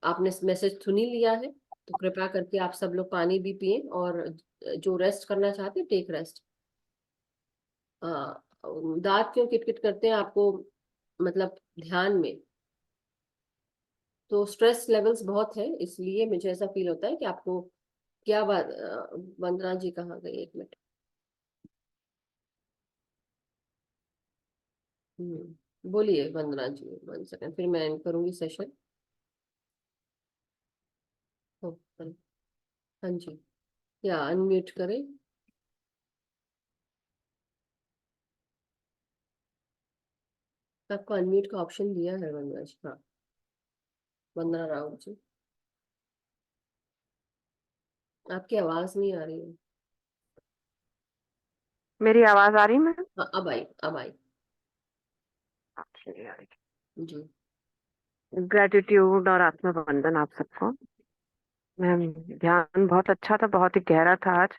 आपने मैसेज सुन ही लिया है, तो कृपया करके आप सब लोग पानी भी पिए, और जो रेस्ट करना चाहते हैं टेक रेस्ट। दांत क्यों किटकिट करते हैं आपको, मतलब ध्यान में, तो स्ट्रेस लेवल्स बहुत है, इसलिए मुझे ऐसा फील होता है कि आपको क्या बात। वंदना जी कहाँ गई, एक मिनट। बोलिए वंदना जी, 1 सेकंड, फिर मैं एंड करूंगी सेशन। हाँ जी, या अनम्यूट करें। आपको अनम्यूट का ऑप्शन दिया है वंदना जी, हाँ, वंदना राउत जी, आपकी आवाज नहीं आ रही है। मेरी आवाज आ रही है मैम? हाँ, अब आई, अब आई चलिए, आ रही जी। है। ग्रेटिट्यूड और आत्मवंदन आप सबको। मैम, ध्यान बहुत अच्छा था, बहुत ही गहरा था आज।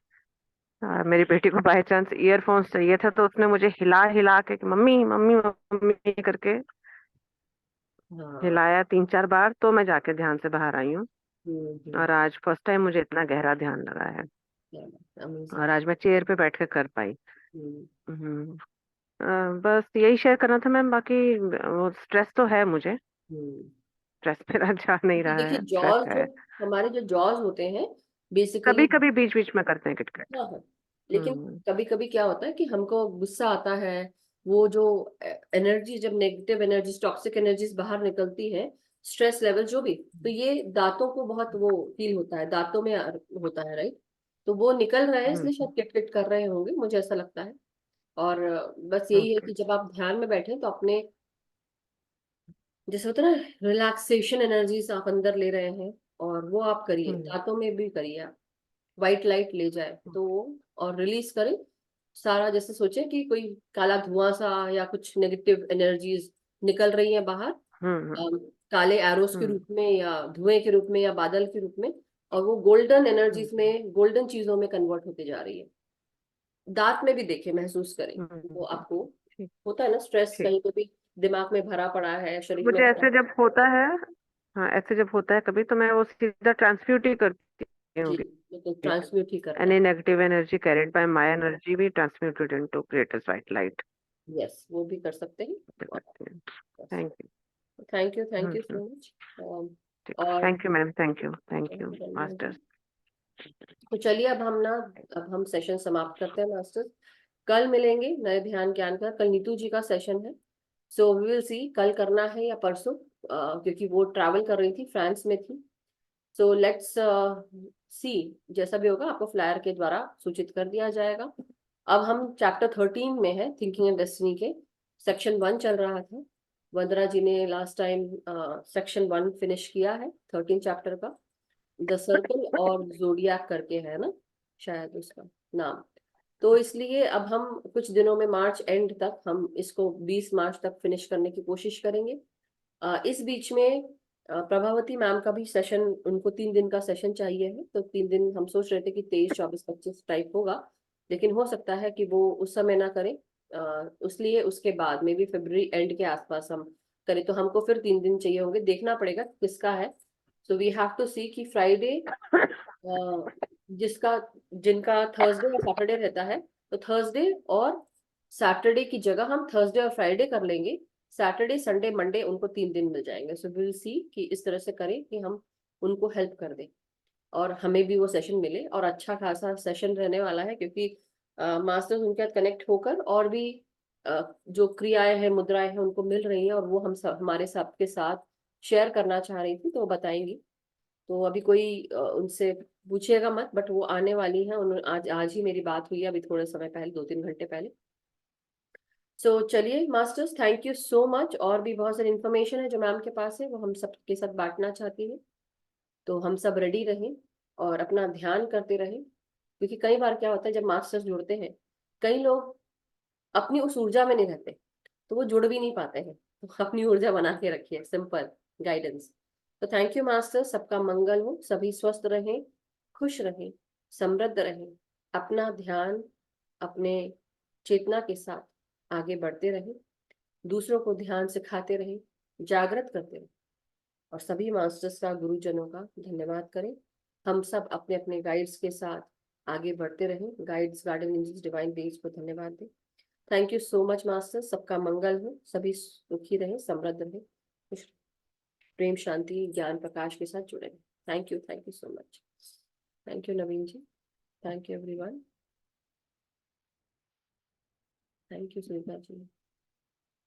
मेरी बेटी को बाय चांस ईयरफोन्स चाहिए था, तो उसने मुझे हिला हिला के कि मम्मी मम्मी मम्मी करके हाँ। हिलाया 3-4 बार, तो मैं जाके ध्यान से बाहर आई हूँ। हम्म। और आज फर्स्ट टाइम मुझे इतना गहरा ध्यान लगा है, अमेजिंग। और आज मैं चेयर पे बैठ के कर पाई। हम्म। हम्म, बस यही शेयर करना था मैम। बाकी वो स्ट्रेस तो है मुझे, हम्म। स्ट्रेस मेरा जा नहीं क्योंकि रहा देखिए है, स्ट्रेस जॉज जो, है। हमारे जो जॉज होते हैं बेसिकली, कभी कभी बीच बीच में करते हैं किटकिट। हाँ हाँ, लेकिन हम्म कभी कभी क्या होता है कि हमको गुस्सा आता है, वो जो एनर्जी, जब नेगेटिव एनर्जीज, टॉक्सिक एनर्जीज बाहर निकलती है, स्ट्रेस लेवल जो भी, तो ये दांतों को बहुत वो फील होता है, दांतों में होता है, राइट, तो वो निकल रहा है, इसलिए शायद किट कर रहे होंगे, मुझे ऐसा लगता है। और बस यही है ओके। कि जब आप ध्यान में बैठे तो अपने, जैसे होता है ना, रिलैक्सेशन एनर्जीज आप अंदर ले रहे हैं, और वो आप करिए, हम्म दांतों में भी करिए आप, व्हाइट लाइट ले जाए तो वो, और रिलीज करें सारा, जैसे सोचे कि कोई काला धुआं सा या कुछ नेगेटिव एनर्जीज निकल रही है बाहर, हम्म काले एरोस के हम्म रूप में, या धुएं के रूप में, या बादल के रूप में, और वो गोल्डन एनर्जीज में, गोल्डन चीजों में कन्वर्ट होते जा रही है। दांत में भी देखे, महसूस करें, वो हम्म, आपको ठीक होता है ना, स्ट्रेस ठीक। कहीं पे भी दिमाग में भरा पड़ा है, शरीर में मुझे भरा। ऐसे जब होता है, हाँ ऐसे जब होता है कभी, तो मैं वो सीधा ट्रांसम्यूट ही करती हूँ। जी, तो ट्रांसम्यूट ही करना है। Any negative energy carried by my energy भी transmuted into greatest white light yes, वो भी कर सकते हैं। करती हूँ। Thank you. Thank you so much. ठीक। और thank you ma'am, thank you masters. तो चलिए अब हम सेशन समाप्त करते हैं मास्टर्स। कल मिलेंगे नए ध्यान ज्ञान का। कल नीतू जी का सेशन है, सो वी विल सी कल करना है या परसों, क्योंकि वो ट्रैवल कर रही थी, फ्रांस में थी। सो लेट्स सी, जैसा भी होगा आपको फ्लायर के द्वारा सूचित कर दिया जाएगा। अब हम चैप्टर 13 में है, थिंकिंग एंड डेस्टिनी के। सेक्शन 1 चल रहा था। वंदना जी ने लास्ट टाइम सेक्शन 1 फिनिश किया है 13 चैप्टर का। द सर्कल और जोडियाक करके है ना शायद उसका नाम। तो इसलिए अब हम कुछ दिनों में मार्च एंड तक हम इसको 20 मार्च तक फिनिश करने की कोशिश करेंगे। इस बीच में प्रभावती मैम का भी सेशन, उनको 3 दिन का सेशन चाहिए है, तो 3 दिन हम सोच रहे थे कि 23, 24, 25 टाइप होगा, लेकिन हो सकता है कि वो उस समय ना करें, इसलिए उसके बाद में भी फरवरी एंड के आसपास हम करें। तो हमको फिर 3 दिन चाहिए होंगे, देखना पड़ेगा किसका है। सो वी हैव टू सी कि फ्राइडे जिसका जिनका थर्सडे और सैटरडे रहता है, तो थर्सडे और सैटरडे की जगह हम थर्सडे और फ्राइडे कर लेंगे। सैटरडे संडे मंडे उनको 3 दिन मिल जाएंगे। सो विल सी कि इस तरह से करें कि हम उनको हेल्प कर दें और हमें भी वो सेशन मिले, और अच्छा खासा सेशन रहने वाला है, क्योंकि मास्टर्स उनके साथ कनेक्ट होकर और भी जो क्रियाएं हैं, मुद्राएं हैं, उनको मिल रही हैं, और वो हम सब हमारे सबके साथ शेयर करना चाह रही थी, तो वो बताएंगी। तो अभी कोई उनसे पूछिएगा मत, बट वो आने वाली है। उन्होंने आज ही मेरी बात हुई है, अभी थोड़े समय पहले, 2-3 घंटे पहले। सो चलिए masters, thank you so much. और भी बहुत सारी इन्फॉर्मेशन है जो मैम के पास है, वो हम सबके साथ बांटना चाहती है। तो हम सब रेडी रहें और अपना ध्यान करते रहें, क्योंकि कई बार क्या होता है जब मास्टर्स जुड़ते हैं, कई लोग अपनी उस ऊर्जा में नहीं रहते, तो वो जुड़ भी नहीं पाते हैं। तो अपनी ऊर्जा बना के रखिए, सिंपल गाइडेंस। तो थैंक यू मास्टर, सबका मंगल हो, सभी स्वस्थ रहें, खुश रहें, समृद्ध रहें, अपना ध्यान अपने चेतना के साथ आगे बढ़ते रहें, दूसरों को ध्यान सिखाते रहें, जागृत करते रहें, और सभी मास्टर्स का, गुरुजनों का धन्यवाद करें। हम सब अपने अपने गाइड्स के साथ आगे बढ़ते रहें, guides, guardian angels, divine beings को धन्यवाद दें। Thank you so much master, सबका मंगल हो, सभी सुखी रहे, समृद्ध रहे, खुश रहे, प्रेम शांति ज्ञान प्रकाश के साथ जुड़े रहे। Thank you so much. Thank you Naveen ji, thank you everyone, thank you Sunita ji.